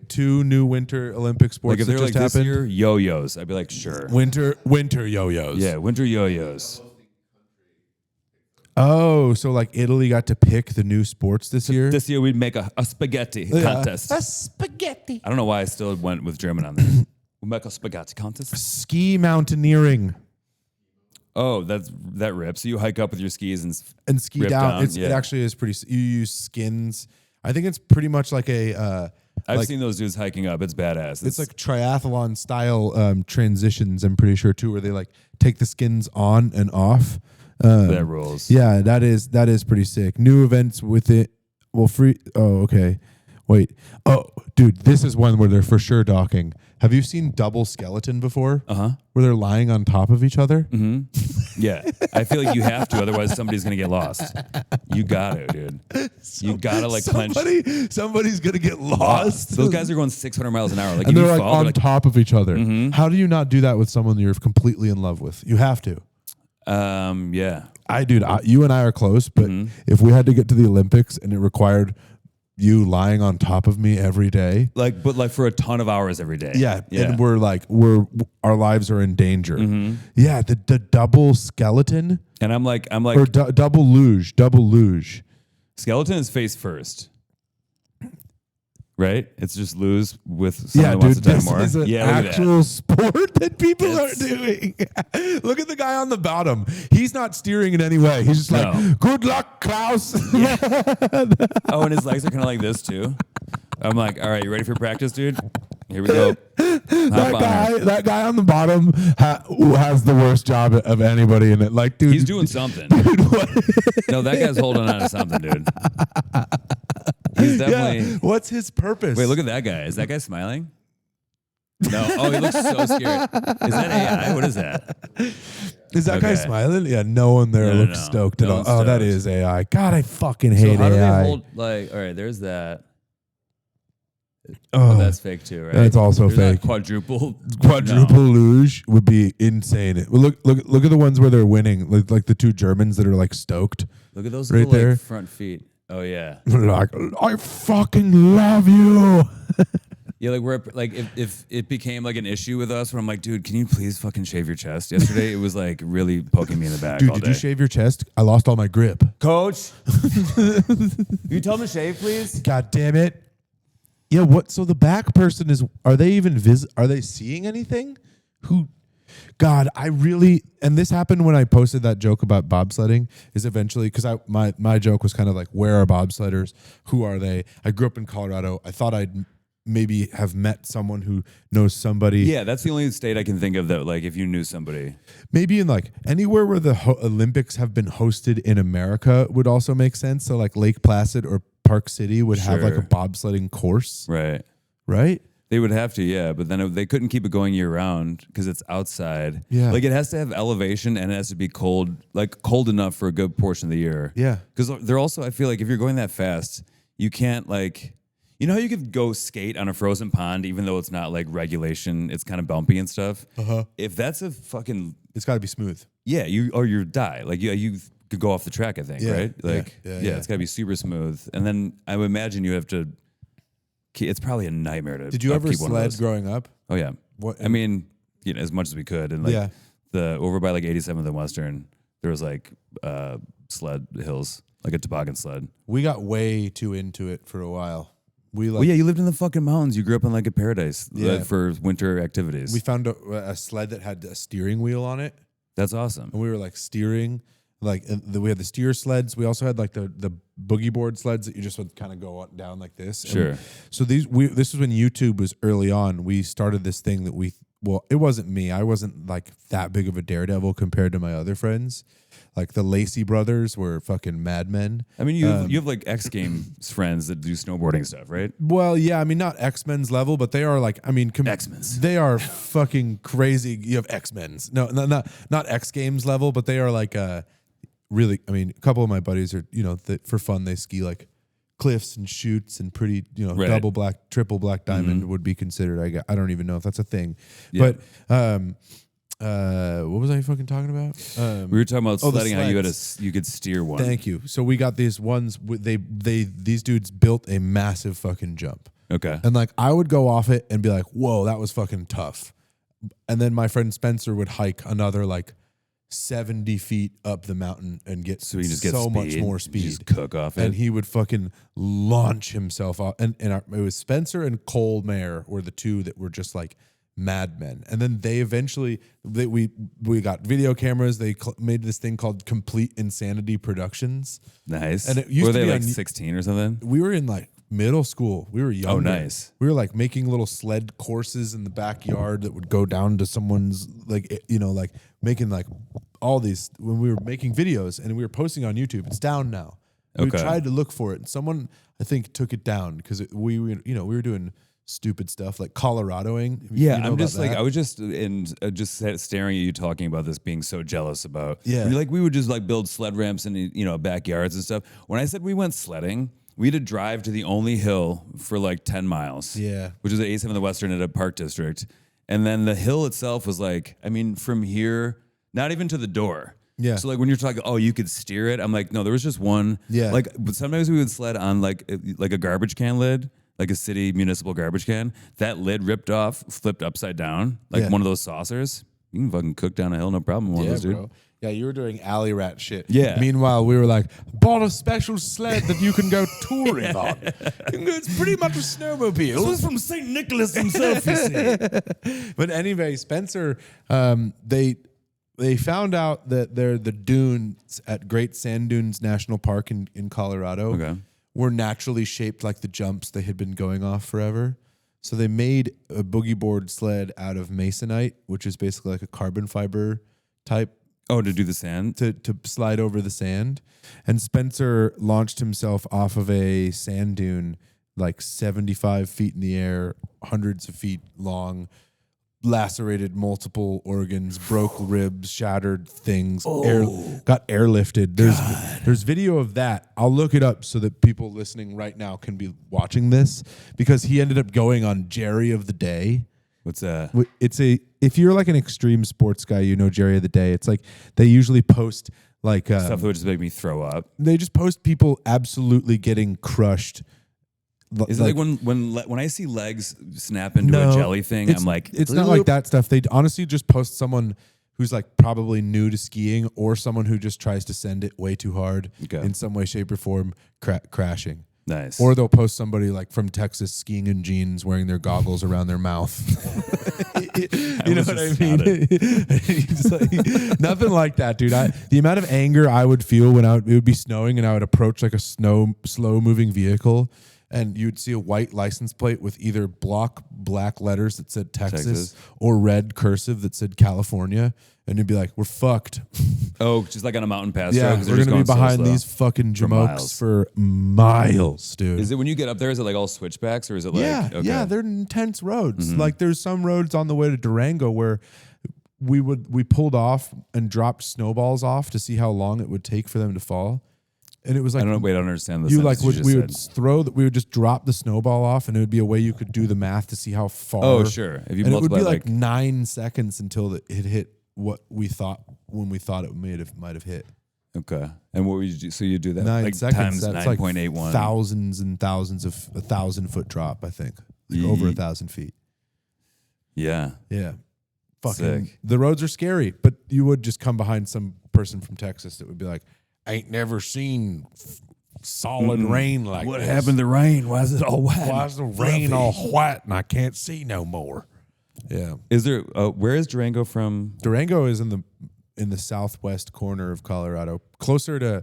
Speaker 2: 2 new Winter Olympic sports.
Speaker 1: Like if
Speaker 2: that
Speaker 1: they're
Speaker 2: just
Speaker 1: like
Speaker 2: happened?
Speaker 1: this year, yo-yos, I'd be like, sure.
Speaker 2: Winter yo-yos.
Speaker 1: Yeah, winter yo-yos.
Speaker 2: Oh, so like Italy got to pick the new sports this year?
Speaker 1: This year we'd make a spaghetti contest.
Speaker 2: A spaghetti.
Speaker 1: I don't know why I still went with German on this. We'll make a spaghetti contest.
Speaker 2: Ski mountaineering.
Speaker 1: Oh, that rips. So you hike up with your skis
Speaker 2: and ski down. It actually is pretty. You use skins. I think it's pretty much like a.
Speaker 1: I've seen those dudes hiking up. It's badass.
Speaker 2: It's like triathlon style transitions. I'm pretty sure too, where they like take the skins on and off.
Speaker 1: That rules.
Speaker 2: Yeah, that is pretty sick. New events with it. Well, free. Oh, okay. Wait. Oh, dude, this is one where they're for sure docking. Have you seen double skeleton before? Where they're lying on top of each other?
Speaker 1: Yeah. I feel like you have to, otherwise somebody's gonna get lost. You gotta, dude. You gotta like clench.
Speaker 2: Somebody's gonna get lost.
Speaker 1: Those guys are going 600 miles an hour. Like,
Speaker 2: and they're like on top of each other. How do you not do that with someone you're completely in love with? You have to.
Speaker 1: Yeah.
Speaker 2: You and I are close, but if we had to get to the Olympics and it required you lying on top of me every day,
Speaker 1: but for a ton of hours every day.
Speaker 2: Yeah. And our lives are in danger. Yeah, the double skeleton.
Speaker 1: And I'm like,
Speaker 2: or double luge.
Speaker 1: Skeleton is face first. Right? It's just luge with someone who wants to die more.
Speaker 2: This is an actual sport that people are doing. Look at the guy on the bottom. He's not steering in any way. He's just like, good luck, Klaus.
Speaker 1: Oh, and his legs are kind of like this too. I'm like, all right, you ready for practice, dude? Here we go.
Speaker 2: That guy on the bottom who has the worst job of anybody in it. Like, dude,
Speaker 1: he's doing something. No, that guy's holding on to something, dude. He's definitely.
Speaker 2: Yeah. What's his purpose?
Speaker 1: Wait, look at that guy. Is that guy smiling? No. Oh, he looks so scared. Is that AI? What is that?
Speaker 2: Is that guy smiling? Yeah, no one there looks stoked at all. Oh, that is AI. God, I fucking hate
Speaker 1: how
Speaker 2: AI.
Speaker 1: Do they hold, all right, there's that. Oh, that's fake too, right?
Speaker 2: That's also fake.
Speaker 1: Quadruple
Speaker 2: luge would be insane. Look at the ones where they're winning, like the 2 Germans that are like stoked.
Speaker 1: Look at those
Speaker 2: right
Speaker 1: little,
Speaker 2: there.
Speaker 1: front feet. Oh yeah.
Speaker 2: Like, I fucking love you.
Speaker 1: Yeah, like if it became like an issue with us, where I'm like, dude, can you please fucking shave your chest? Yesterday, it was like really poking me in the back.
Speaker 2: Dude,
Speaker 1: all
Speaker 2: did
Speaker 1: day.
Speaker 2: you shave your chest? I lost all my grip.
Speaker 1: Coach, you tell him to shave, please.
Speaker 2: God damn it. Yeah, what? So the back person is? Are they even Are they seeing anything? God, and this happened when I posted that joke about bobsledding. Is eventually because my joke was kind of like, where are bobsledders? Who are they? I grew up in Colorado. I thought I'd maybe have met someone who knows somebody.
Speaker 1: Yeah, that's the only state I can think of that, like, if you knew somebody.
Speaker 2: Maybe in like anywhere where the Olympics have been hosted in America would also make sense. So like Lake Placid or Park City would have like a bobsledding course. Right?
Speaker 1: They would have to, yeah. But then they couldn't keep it going year round because it's outside.
Speaker 2: Yeah.
Speaker 1: Like it has to have elevation and it has to be cold enough for a good portion of the year.
Speaker 2: Yeah.
Speaker 1: Because they're also, I feel like if you're going that fast, you can't like, you know how you could go skate on a frozen pond even though it's not like regulation, it's kind of bumpy and stuff? If that's a fucking...
Speaker 2: It's got to be smooth.
Speaker 1: Yeah, you die. Like you could go off the track, I think, right? Like,
Speaker 2: yeah,
Speaker 1: it's got to be super smooth. And then I would imagine you have to... It's probably a nightmare to.
Speaker 2: Did you ever sled growing up?
Speaker 1: Oh yeah. I mean, as much as we could, and like the over by like 87th and Western, there was like sled hills, like a toboggan sled.
Speaker 2: We got way too into it for a while.
Speaker 1: Well, yeah, you lived in the fucking mountains. You grew up in like a paradise for winter activities.
Speaker 2: We found a sled that had a steering wheel on it.
Speaker 1: That's awesome.
Speaker 2: And we were like steering, like we had the steer sleds. We also had like the boogie board sleds that you just would kind of go up, down like this.
Speaker 1: Sure.
Speaker 2: And so this was when YouTube was early on. We started this thing that it wasn't me. I wasn't like that big of a daredevil compared to my other friends. Like the Lacey brothers were fucking madmen.
Speaker 1: I mean, you have like X Games friends that do snowboarding stuff, right?
Speaker 2: Well, yeah, I mean, not X-Men's level, but they are like, I mean,
Speaker 1: X-Men's.
Speaker 2: They are fucking crazy. You have X-Men's. No, not X Games level, but they are like really, I mean, a couple of my buddies are, for fun, they ski like cliffs and chutes and pretty,
Speaker 1: Right.
Speaker 2: double black, triple black diamond would be considered. I don't even know if that's a thing.
Speaker 1: Yeah.
Speaker 2: But what was I fucking talking about?
Speaker 1: We were talking about sledding. How
Speaker 2: sleds.
Speaker 1: you could steer one.
Speaker 2: Thank you. So we got these ones. These dudes built a massive fucking jump.
Speaker 1: Okay.
Speaker 2: And like I would go off it and be like, "Whoa, that was fucking tough." And then my friend Spencer would hike another like 70 feet up the mountain and get
Speaker 1: So you just get
Speaker 2: much more
Speaker 1: You
Speaker 2: speed.
Speaker 1: just cook off it.
Speaker 2: And he would fucking launch himself off. And it was Spencer and Cole Mayer were the two that were just like madmen. And then they eventually we got video cameras. They made this thing called Complete Insanity Productions.
Speaker 1: Nice.
Speaker 2: And it used
Speaker 1: were
Speaker 2: to
Speaker 1: they
Speaker 2: be
Speaker 1: like
Speaker 2: on-
Speaker 1: 16 or something?
Speaker 2: We were in like middle school. We were young.
Speaker 1: Oh, nice.
Speaker 2: We were like making little sled courses in the backyard that would go down to someone's like making like all these when we were making videos and we were posting on YouTube. It's down now. We
Speaker 1: Okay.
Speaker 2: tried to look for it and someone I think took it down because we were doing stupid stuff like Coloradoing.
Speaker 1: Yeah,
Speaker 2: You know
Speaker 1: I'm
Speaker 2: about
Speaker 1: just like
Speaker 2: that?
Speaker 1: I was just staring at you talking about this, being so jealous about.
Speaker 2: Yeah.
Speaker 1: When you're like we would just like build sled ramps in backyards and stuff. When I said we went sledding, we had to drive to the only hill for like 10 miles.
Speaker 2: Yeah.
Speaker 1: which is at 87 in the Western at a park district, and then the hill itself was like, I mean, from here, not even to the door.
Speaker 2: Yeah.
Speaker 1: So like when you're talking, oh, you could steer it. I'm like, no, there was just one.
Speaker 2: Yeah.
Speaker 1: Like, but sometimes we would sled on like a garbage can lid. Like a city municipal garbage can, that lid ripped off, flipped upside down, like
Speaker 2: Yeah.
Speaker 1: one of those saucers. You can fucking cook down a hill, no problem. One of those, dude.
Speaker 2: Bro. Yeah, you were doing alley rat shit.
Speaker 1: Yeah.
Speaker 2: Meanwhile, we were like, bought a special sled that you can go touring on. It's pretty much a snowmobile.
Speaker 1: This was from St. Nicholas himself, you see.
Speaker 2: But anyway, Spencer, they found out that they're the dunes at Great Sand Dunes National Park in Colorado.
Speaker 1: Okay.
Speaker 2: Were naturally shaped like the jumps they had been going off forever. So they made a boogie board sled out of masonite, which is basically like a carbon fiber type
Speaker 1: Oh, to do the sand?
Speaker 2: to slide over the sand. And Spencer launched himself off of a sand dune like 75 feet in the air, hundreds of feet long, lacerated multiple organs, broke ribs, shattered things, got airlifted. There's video of that. I'll look it up so that people listening right now can be watching this because he ended up going on Jerry of the Day.
Speaker 1: What's that?
Speaker 2: If you're like an extreme sports guy, you know Jerry of the Day. It's like they usually post like
Speaker 1: Stuff that would just make me throw up.
Speaker 2: they just post people absolutely getting crushed.
Speaker 1: Is it like when I see legs snap into a jelly thing, I'm like,
Speaker 2: it's not like that stuff. They honestly just post someone who's like probably new to skiing or someone who just tries to send it way too hard in some way, shape, or form, crashing.
Speaker 1: Nice.
Speaker 2: Or they'll post somebody like from Texas skiing in jeans, wearing their goggles around their mouth. You know what I mean? It's like, nothing like that, dude. The amount of anger I would feel when it would be snowing and I would approach like a slow moving vehicle. And you'd see a white license plate with either black letters that said Texas or red cursive that said California. And you'd be like, we're fucked.
Speaker 1: Oh, just like on a mountain pass
Speaker 2: Yeah,
Speaker 1: road.
Speaker 2: we're going to be behind these fucking jamokes for miles, dude.
Speaker 1: Is it when you get up there, is it like all switchbacks or is it like...
Speaker 2: Yeah,
Speaker 1: okay.
Speaker 2: yeah, they're intense roads. Like there's some roads on the way to Durango where we pulled off and dropped snowballs off to see how long it would take for them to fall. And it was like
Speaker 1: I don't understand this.
Speaker 2: you like we would just drop the snowball off, and it would be a way you could do the math to see how far.
Speaker 1: Oh, sure. If you
Speaker 2: and it would
Speaker 1: multiply
Speaker 2: be like 9 seconds until it hit what we thought it might have hit.
Speaker 1: Okay. And what would you do? So you do that
Speaker 2: 9
Speaker 1: like
Speaker 2: seconds.
Speaker 1: times
Speaker 2: That's
Speaker 1: 9.81.
Speaker 2: like thousands and thousands of 1,000-foot drop. I think like over 1,000 feet.
Speaker 1: Yeah.
Speaker 2: Yeah. Fucking
Speaker 1: Sick.
Speaker 2: the roads are scary, but you would just come behind some person from Texas that would be like, I ain't never seen solid rain like
Speaker 1: What
Speaker 2: this.
Speaker 1: happened to rain? Why is it all wet?
Speaker 2: Why is the rain all white and I can't see no more? Yeah.
Speaker 1: Is there? Where is Durango from?
Speaker 2: Durango is in the southwest corner of Colorado, closer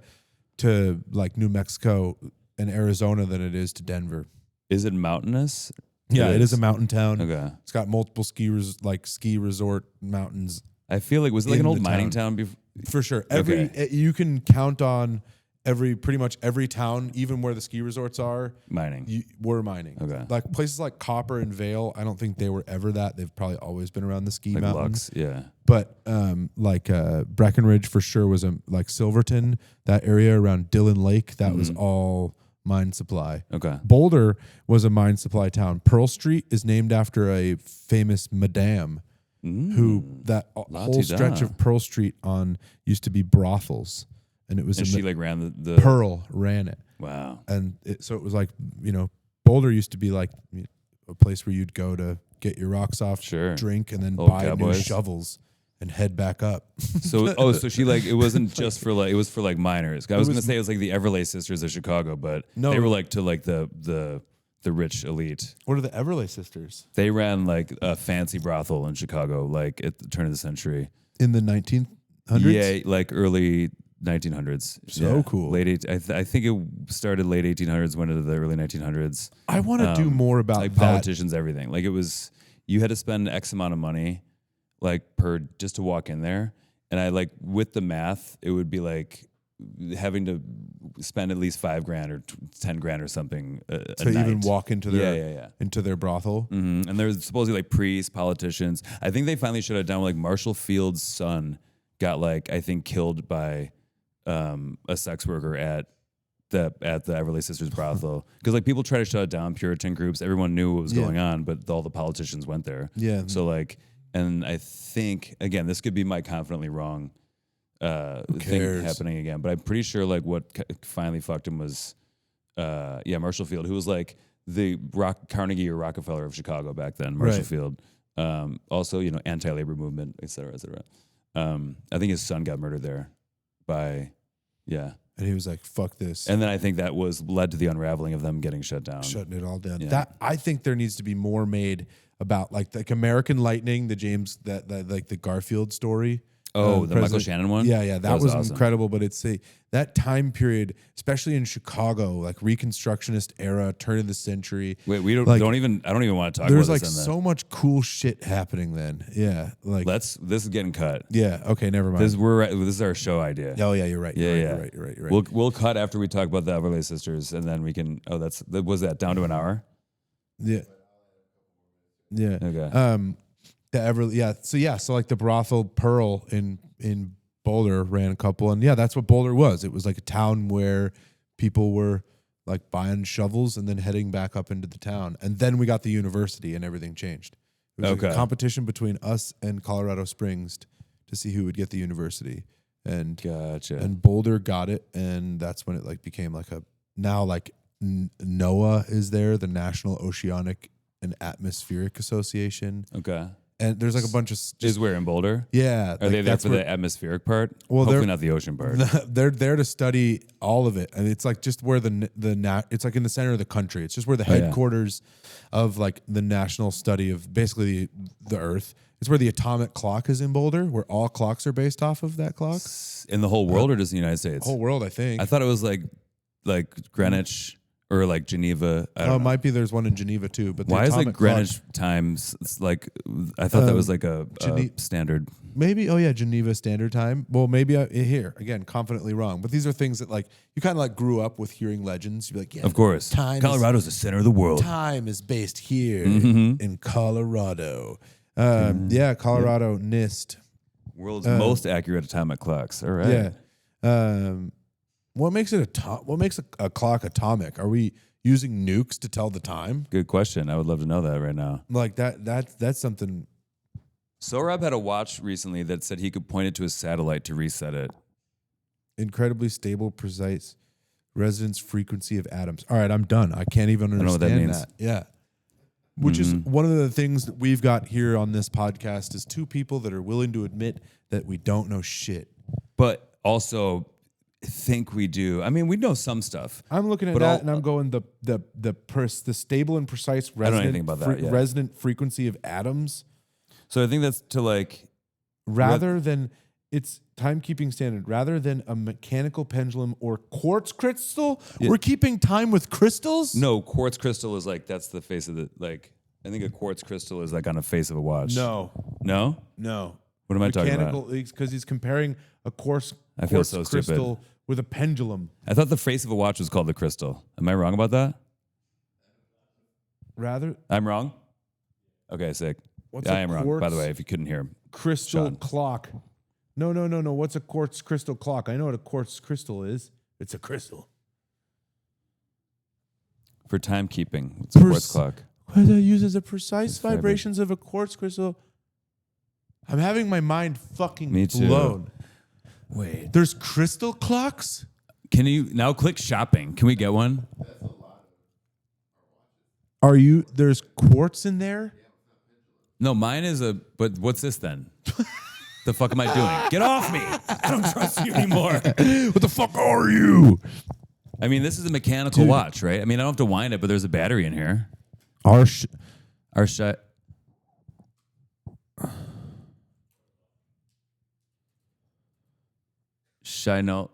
Speaker 2: to like New Mexico and Arizona than it is to Denver.
Speaker 1: Is it mountainous?
Speaker 2: Yeah, it is a mountain town.
Speaker 1: Okay.
Speaker 2: It's got multiple ski resort mountains.
Speaker 1: I feel like was it like
Speaker 2: In
Speaker 1: an old
Speaker 2: the
Speaker 1: mining
Speaker 2: town.
Speaker 1: town before?
Speaker 2: For sure.
Speaker 1: Okay.
Speaker 2: You can count on pretty much every town, even where the ski resorts are,
Speaker 1: Mining.
Speaker 2: were mining.
Speaker 1: Okay.
Speaker 2: Like places like Copper and Vail, I don't think they were ever that. They've probably always been around the ski
Speaker 1: Like
Speaker 2: mountains.
Speaker 1: Lux, yeah.
Speaker 2: But Breckenridge for sure was like Silverton, that area around Dillon Lake, that was all mine supply.
Speaker 1: Okay.
Speaker 2: Boulder was a mine supply town. Pearl Street is named after a famous madame who that whole stretch of Pearl Street on used to be brothels. And it was
Speaker 1: she like ran the
Speaker 2: Pearl ran it.
Speaker 1: Wow.
Speaker 2: And so it was like, Boulder used to be like a place where you'd go to get your rocks off, drink, and then
Speaker 1: Old
Speaker 2: buy
Speaker 1: cowboys.
Speaker 2: new shovels and head back up.
Speaker 1: So she like it wasn't just for like it was for like miners. I was gonna say it was like the Everlay sisters of Chicago, but
Speaker 2: No.
Speaker 1: they were like to like the rich elite.
Speaker 2: What are the Everlay sisters?
Speaker 1: They ran like a fancy brothel in Chicago, like at the turn of the century.
Speaker 2: In the 1900s?
Speaker 1: Yeah, like early 1900s.
Speaker 2: So cool.
Speaker 1: I think it started late 1800s, went into the early 1900s.
Speaker 2: I want to do more about
Speaker 1: like
Speaker 2: that.
Speaker 1: politicians, everything. Like it was, you had to spend X amount of money, like just to walk in there. And I like with the math, it would be like having to spend at least $5,000 or 10 grand or something a
Speaker 2: to
Speaker 1: night.
Speaker 2: even walk into their into their brothel.
Speaker 1: Mm-hmm. And there's supposedly like priests, politicians. I think they finally shut it down. Like Marshall Field's son got like I think killed by a sex worker at the Everly Sisters brothel because like people try to shut it down. Puritan groups, everyone knew what was going on, but all the politicians went there.
Speaker 2: Yeah.
Speaker 1: So like, and I think again, this could be my confidently wrong thing happening again, but I'm pretty sure like what finally fucked him was Marshall Field, who was like the Carnegie or Rockefeller of Chicago back then. Marshall Field, also anti-labor movement, et cetera, et cetera. I think his son got murdered there by
Speaker 2: and he was like, fuck this.
Speaker 1: And then I think that led to the unraveling of them getting shut down.
Speaker 2: Shutting it all down.
Speaker 1: Yeah.
Speaker 2: That I think there needs to be more made about like American Lightning, the James that like the Garfield story.
Speaker 1: Oh, the Michael Shannon one?
Speaker 2: Yeah, that was
Speaker 1: awesome.
Speaker 2: incredible. But it's that time period, especially in Chicago, like Reconstructionist era, turn of the century.
Speaker 1: Wait, we don't
Speaker 2: like,
Speaker 1: I don't even want to talk about
Speaker 2: there's
Speaker 1: this.
Speaker 2: like so much cool shit happening then. Yeah, like
Speaker 1: this is getting cut.
Speaker 2: Yeah, okay, never mind.
Speaker 1: This is our show idea.
Speaker 2: Oh yeah, you're right. You're right.
Speaker 1: We'll cut after we talk about the Everly Sisters, and then we can. Oh, was that down to an hour?
Speaker 2: Yeah. Yeah.
Speaker 1: Okay.
Speaker 2: So like the brothel Pearl in Boulder ran a couple, and that's what Boulder was. It was like a town where people were like buying shovels and then heading back up into the town. And then we got the university and everything changed. It was like a competition between us and Colorado Springs to see who would get the university. And
Speaker 1: gotcha.
Speaker 2: And Boulder got it, and that's when it like became like NOAA is there, the National Oceanic and Atmospheric Association.
Speaker 1: Okay.
Speaker 2: And there's like a bunch of
Speaker 1: is where in Boulder?
Speaker 2: Yeah.
Speaker 1: Are they there for the atmospheric part?
Speaker 2: Well,
Speaker 1: hopefully not the ocean part.
Speaker 2: They're there to study all of it, and it's like just where it's like in the center of the country. It's just where the headquarters of like the national study of basically the Earth. It's where the atomic clock is in Boulder, where all clocks are based off of that clock.
Speaker 1: In the whole world, or just in the United States?
Speaker 2: Whole world, I think.
Speaker 1: I thought it was like Greenwich. Or like Geneva. I don't know.
Speaker 2: Might be there's one in Geneva too. But
Speaker 1: why is like Greenwich times? It's like I thought that was like a standard.
Speaker 2: Maybe Geneva Standard Time. Well, maybe here again, confidently wrong. But these are things that like you kind of like grew up with hearing legends. You'd be like, yeah,
Speaker 1: of course, Colorado's the center of the world.
Speaker 2: Time is based here in Colorado. Colorado NIST,
Speaker 1: world's most accurate atomic clocks. All right.
Speaker 2: Yeah. What makes a clock atomic? Are we using nukes to tell the time?
Speaker 1: Good question. I would love to know that right now.
Speaker 2: Like that's something.
Speaker 1: Sohrab had a watch recently that said he could point it to his satellite to reset it.
Speaker 2: Incredibly stable, precise resonance frequency of atoms. All right, I'm done. I can't even understand
Speaker 1: what that means.
Speaker 2: Yeah. Which is one of the things that we've got here on this podcast is two people that are willing to admit that we don't know shit.
Speaker 1: but also think we do. I mean, we know some stuff.
Speaker 2: I'm looking at
Speaker 1: But
Speaker 2: that and I'm going the stable and precise
Speaker 1: I don't know anything about that yet.
Speaker 2: resonant frequency of atoms
Speaker 1: So I think that's to like
Speaker 2: rather than its timekeeping standard, rather than a mechanical pendulum or quartz crystal.
Speaker 1: Yeah.
Speaker 2: We're keeping time with crystals?
Speaker 1: no, quartz crystal is like that's the face of the like. I think a quartz crystal is like on the face of a watch.
Speaker 2: No.
Speaker 1: No? What am I talking about?
Speaker 2: Because he's comparing a quartz
Speaker 1: I feel so
Speaker 2: crystal
Speaker 1: stupid.
Speaker 2: with a pendulum.
Speaker 1: I thought the face of a watch was called the crystal. Am I wrong about that?
Speaker 2: Rather,
Speaker 1: I'm wrong? Okay, sick.
Speaker 2: What's
Speaker 1: I
Speaker 2: a
Speaker 1: am wrong, by
Speaker 2: quartz
Speaker 1: the way, if you couldn't hear.
Speaker 2: crystal
Speaker 1: Sean.
Speaker 2: clock. No. What's a quartz crystal clock? I know what a quartz crystal is. It's a crystal.
Speaker 1: For timekeeping, it's a quartz clock.
Speaker 2: What uses the precise
Speaker 1: It's vibrant.
Speaker 2: vibrations of a quartz crystal. I'm having my mind fucking
Speaker 1: Me too.
Speaker 2: blown.
Speaker 1: Wait.
Speaker 2: There's crystal clocks?
Speaker 1: Can you now click shopping? Can we get one?
Speaker 2: There's quartz in there?
Speaker 1: No, mine is but what's this then? The fuck am I doing? Get off me! I don't trust you anymore.
Speaker 2: What the fuck are you?
Speaker 1: I mean, this is a mechanical watch, right? I mean, I don't have to wind it, but there's a battery in here.
Speaker 2: Our
Speaker 1: Shino.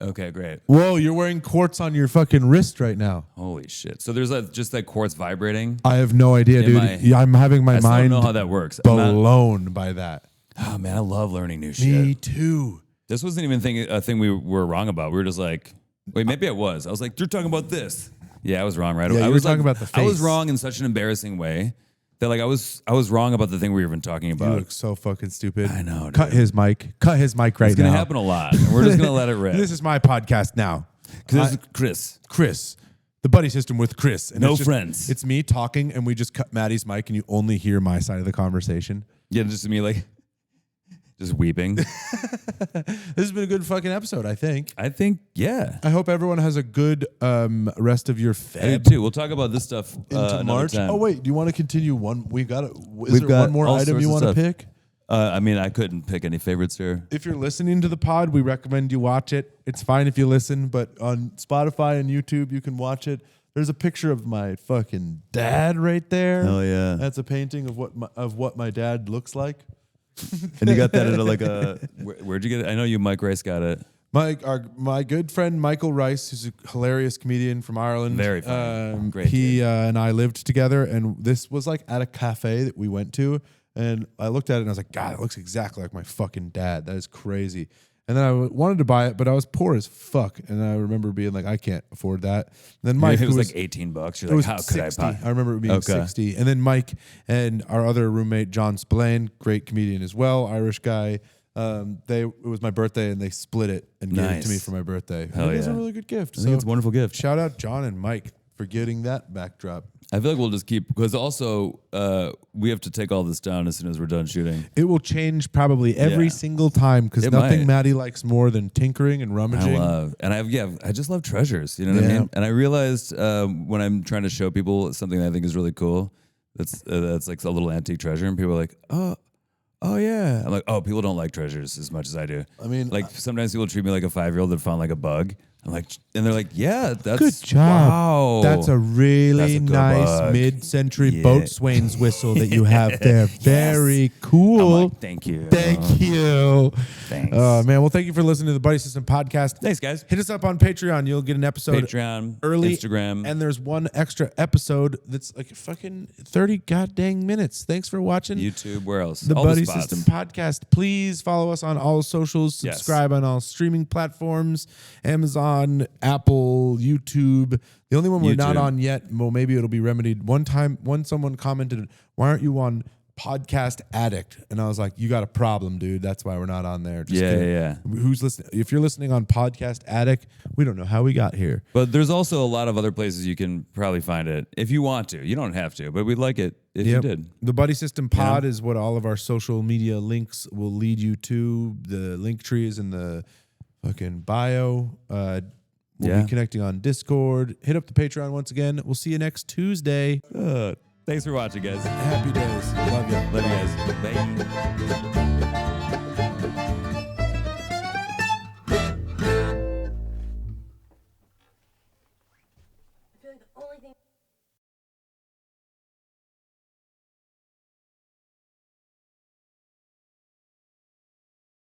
Speaker 1: Okay, great.
Speaker 2: Whoa, you're wearing quartz on your fucking wrist right now.
Speaker 1: Holy shit! So there's just that quartz vibrating.
Speaker 2: I have no idea, dude. I'm having my
Speaker 1: I still
Speaker 2: mind
Speaker 1: don't know how that works.
Speaker 2: blown by that.
Speaker 1: Oh man, I love learning new shit.
Speaker 2: Me too.
Speaker 1: This wasn't even a thing we were wrong about. We were just like, wait, maybe I was. I was like, you're talking about this. Yeah, I was wrong, right?
Speaker 2: Yeah,
Speaker 1: I
Speaker 2: you
Speaker 1: was
Speaker 2: were talking
Speaker 1: like,
Speaker 2: about the
Speaker 1: I was
Speaker 2: face.
Speaker 1: wrong in such an embarrassing way that like I was wrong about the thing we were even talking
Speaker 2: You
Speaker 1: about.
Speaker 2: look so fucking stupid.
Speaker 1: I know, dude.
Speaker 2: Cut his mic. Cut his mic right
Speaker 1: It's gonna
Speaker 2: now.
Speaker 1: happen a lot, and we're just gonna let it rip.
Speaker 2: This is my podcast now.
Speaker 1: Because Chris.
Speaker 2: Chris, the buddy system with Chris. And
Speaker 1: No
Speaker 2: it's just-
Speaker 1: friends.
Speaker 2: It's me talking, and we just cut Matty's mic, and you only hear my side of the conversation.
Speaker 1: Yeah, just me like just weeping.
Speaker 2: This has been a good fucking episode, I think.
Speaker 1: I think, yeah.
Speaker 2: I hope everyone has a good rest of your
Speaker 1: I do
Speaker 2: Feb
Speaker 1: too. We'll talk about this stuff
Speaker 2: into
Speaker 1: another
Speaker 2: March.
Speaker 1: time.
Speaker 2: Oh wait, do you want to continue one? Is
Speaker 1: We've
Speaker 2: there
Speaker 1: got
Speaker 2: one more
Speaker 1: all
Speaker 2: item
Speaker 1: sorts
Speaker 2: you
Speaker 1: of
Speaker 2: want to
Speaker 1: stuff.
Speaker 2: pick?
Speaker 1: I mean, I couldn't pick any favorites here.
Speaker 2: If you're listening to the pod, we recommend you watch it. It's fine if you listen, but on Spotify and YouTube, you can watch it. There's a picture of my fucking dad right there.
Speaker 1: Hell yeah.
Speaker 2: That's a painting of what my dad looks like.
Speaker 1: And you got that at like where'd you get it? I know you, Mike Rice, got it.
Speaker 2: My good friend Michael Rice, who's a hilarious comedian from Ireland.
Speaker 1: Very funny. Great
Speaker 2: He
Speaker 1: kid.
Speaker 2: and I lived together, and this was like at a cafe that we went to. And I looked at it and I was like, God, it looks exactly like my fucking dad. That is crazy. And then I wanted to buy it, but I was poor as fuck. And I remember being like, I can't afford that. And then Mike,
Speaker 1: it was
Speaker 2: who
Speaker 1: like $18. You're
Speaker 2: it
Speaker 1: like,
Speaker 2: was
Speaker 1: how could
Speaker 2: 60.
Speaker 1: I buy?
Speaker 2: I remember it being 60. And then Mike and our other roommate, John Spillane, great comedian as well, Irish guy. It was my birthday and they split it and gave it to me
Speaker 1: Nice.
Speaker 2: for my birthday.
Speaker 1: Hell
Speaker 2: I think it's a
Speaker 1: yeah.
Speaker 2: really good gift.
Speaker 1: I think it's a wonderful gift.
Speaker 2: Shout out John and Mike for getting that backdrop.
Speaker 1: I feel like we'll just keep, because also we have to take all this down as soon as we're done shooting.
Speaker 2: It will change probably every
Speaker 1: Yeah.
Speaker 2: single time because
Speaker 1: It
Speaker 2: nothing
Speaker 1: might.
Speaker 2: Matty likes more than tinkering and rummaging.
Speaker 1: I just love treasures. You know what I
Speaker 2: Yeah.
Speaker 1: mean? And I realized when I'm trying to show people something that I think is really cool, that's like a little antique treasure, and people are like, oh yeah. I'm like, oh, people don't like treasures as much as I do.
Speaker 2: I mean,
Speaker 1: like sometimes people treat me like a 5-year-old that found like a bug. I'm like, and they're like, yeah, that's
Speaker 2: good job.
Speaker 1: Wow,
Speaker 2: That's a really
Speaker 1: That's a good
Speaker 2: nice
Speaker 1: bug.
Speaker 2: mid-century
Speaker 1: Yeah.
Speaker 2: boatswain's whistle that you have there. Very cool.
Speaker 1: I'm like, thank you.
Speaker 2: Thank you.
Speaker 1: Thanks.
Speaker 2: Man, well, thank you for listening to the Buddy System podcast.
Speaker 1: Thanks, guys.
Speaker 2: Hit us up on Patreon. You'll get an episode
Speaker 1: Patreon,
Speaker 2: early,
Speaker 1: Instagram.
Speaker 2: and there's one extra episode that's like fucking 30 goddamn minutes. Thanks for watching
Speaker 1: YouTube, where else?
Speaker 2: the
Speaker 1: All
Speaker 2: Buddy
Speaker 1: spots.
Speaker 2: System podcast. Please follow us on all socials.
Speaker 1: Yes.
Speaker 2: Subscribe on all streaming platforms: Amazon, Apple, YouTube. The only one we're not
Speaker 1: YouTube.
Speaker 2: on yet. Well, maybe it'll be remedied. One time, someone commented, "Why aren't you on Podcast Addict?" And I was like, "You got a problem, dude. That's why we're not on there." Just kidding.
Speaker 1: Yeah.
Speaker 2: Who's listening? If you're listening on Podcast Addict, we don't know how we got here.
Speaker 1: But there's also a lot of other places you can probably find it if you want to. You don't have to, but we'd like it if you
Speaker 2: Yep.
Speaker 1: did.
Speaker 2: The Buddy System Pod is what all of our social media links will lead you to. The link tree is in the fucking bio. We'll
Speaker 1: Yeah.
Speaker 2: be connecting on Discord. Hit up the Patreon once again. We'll see you next Tuesday.
Speaker 1: Thanks for watching, guys.
Speaker 2: Happy days. Love you.
Speaker 1: Love you guys. Bye.
Speaker 3: I feel like the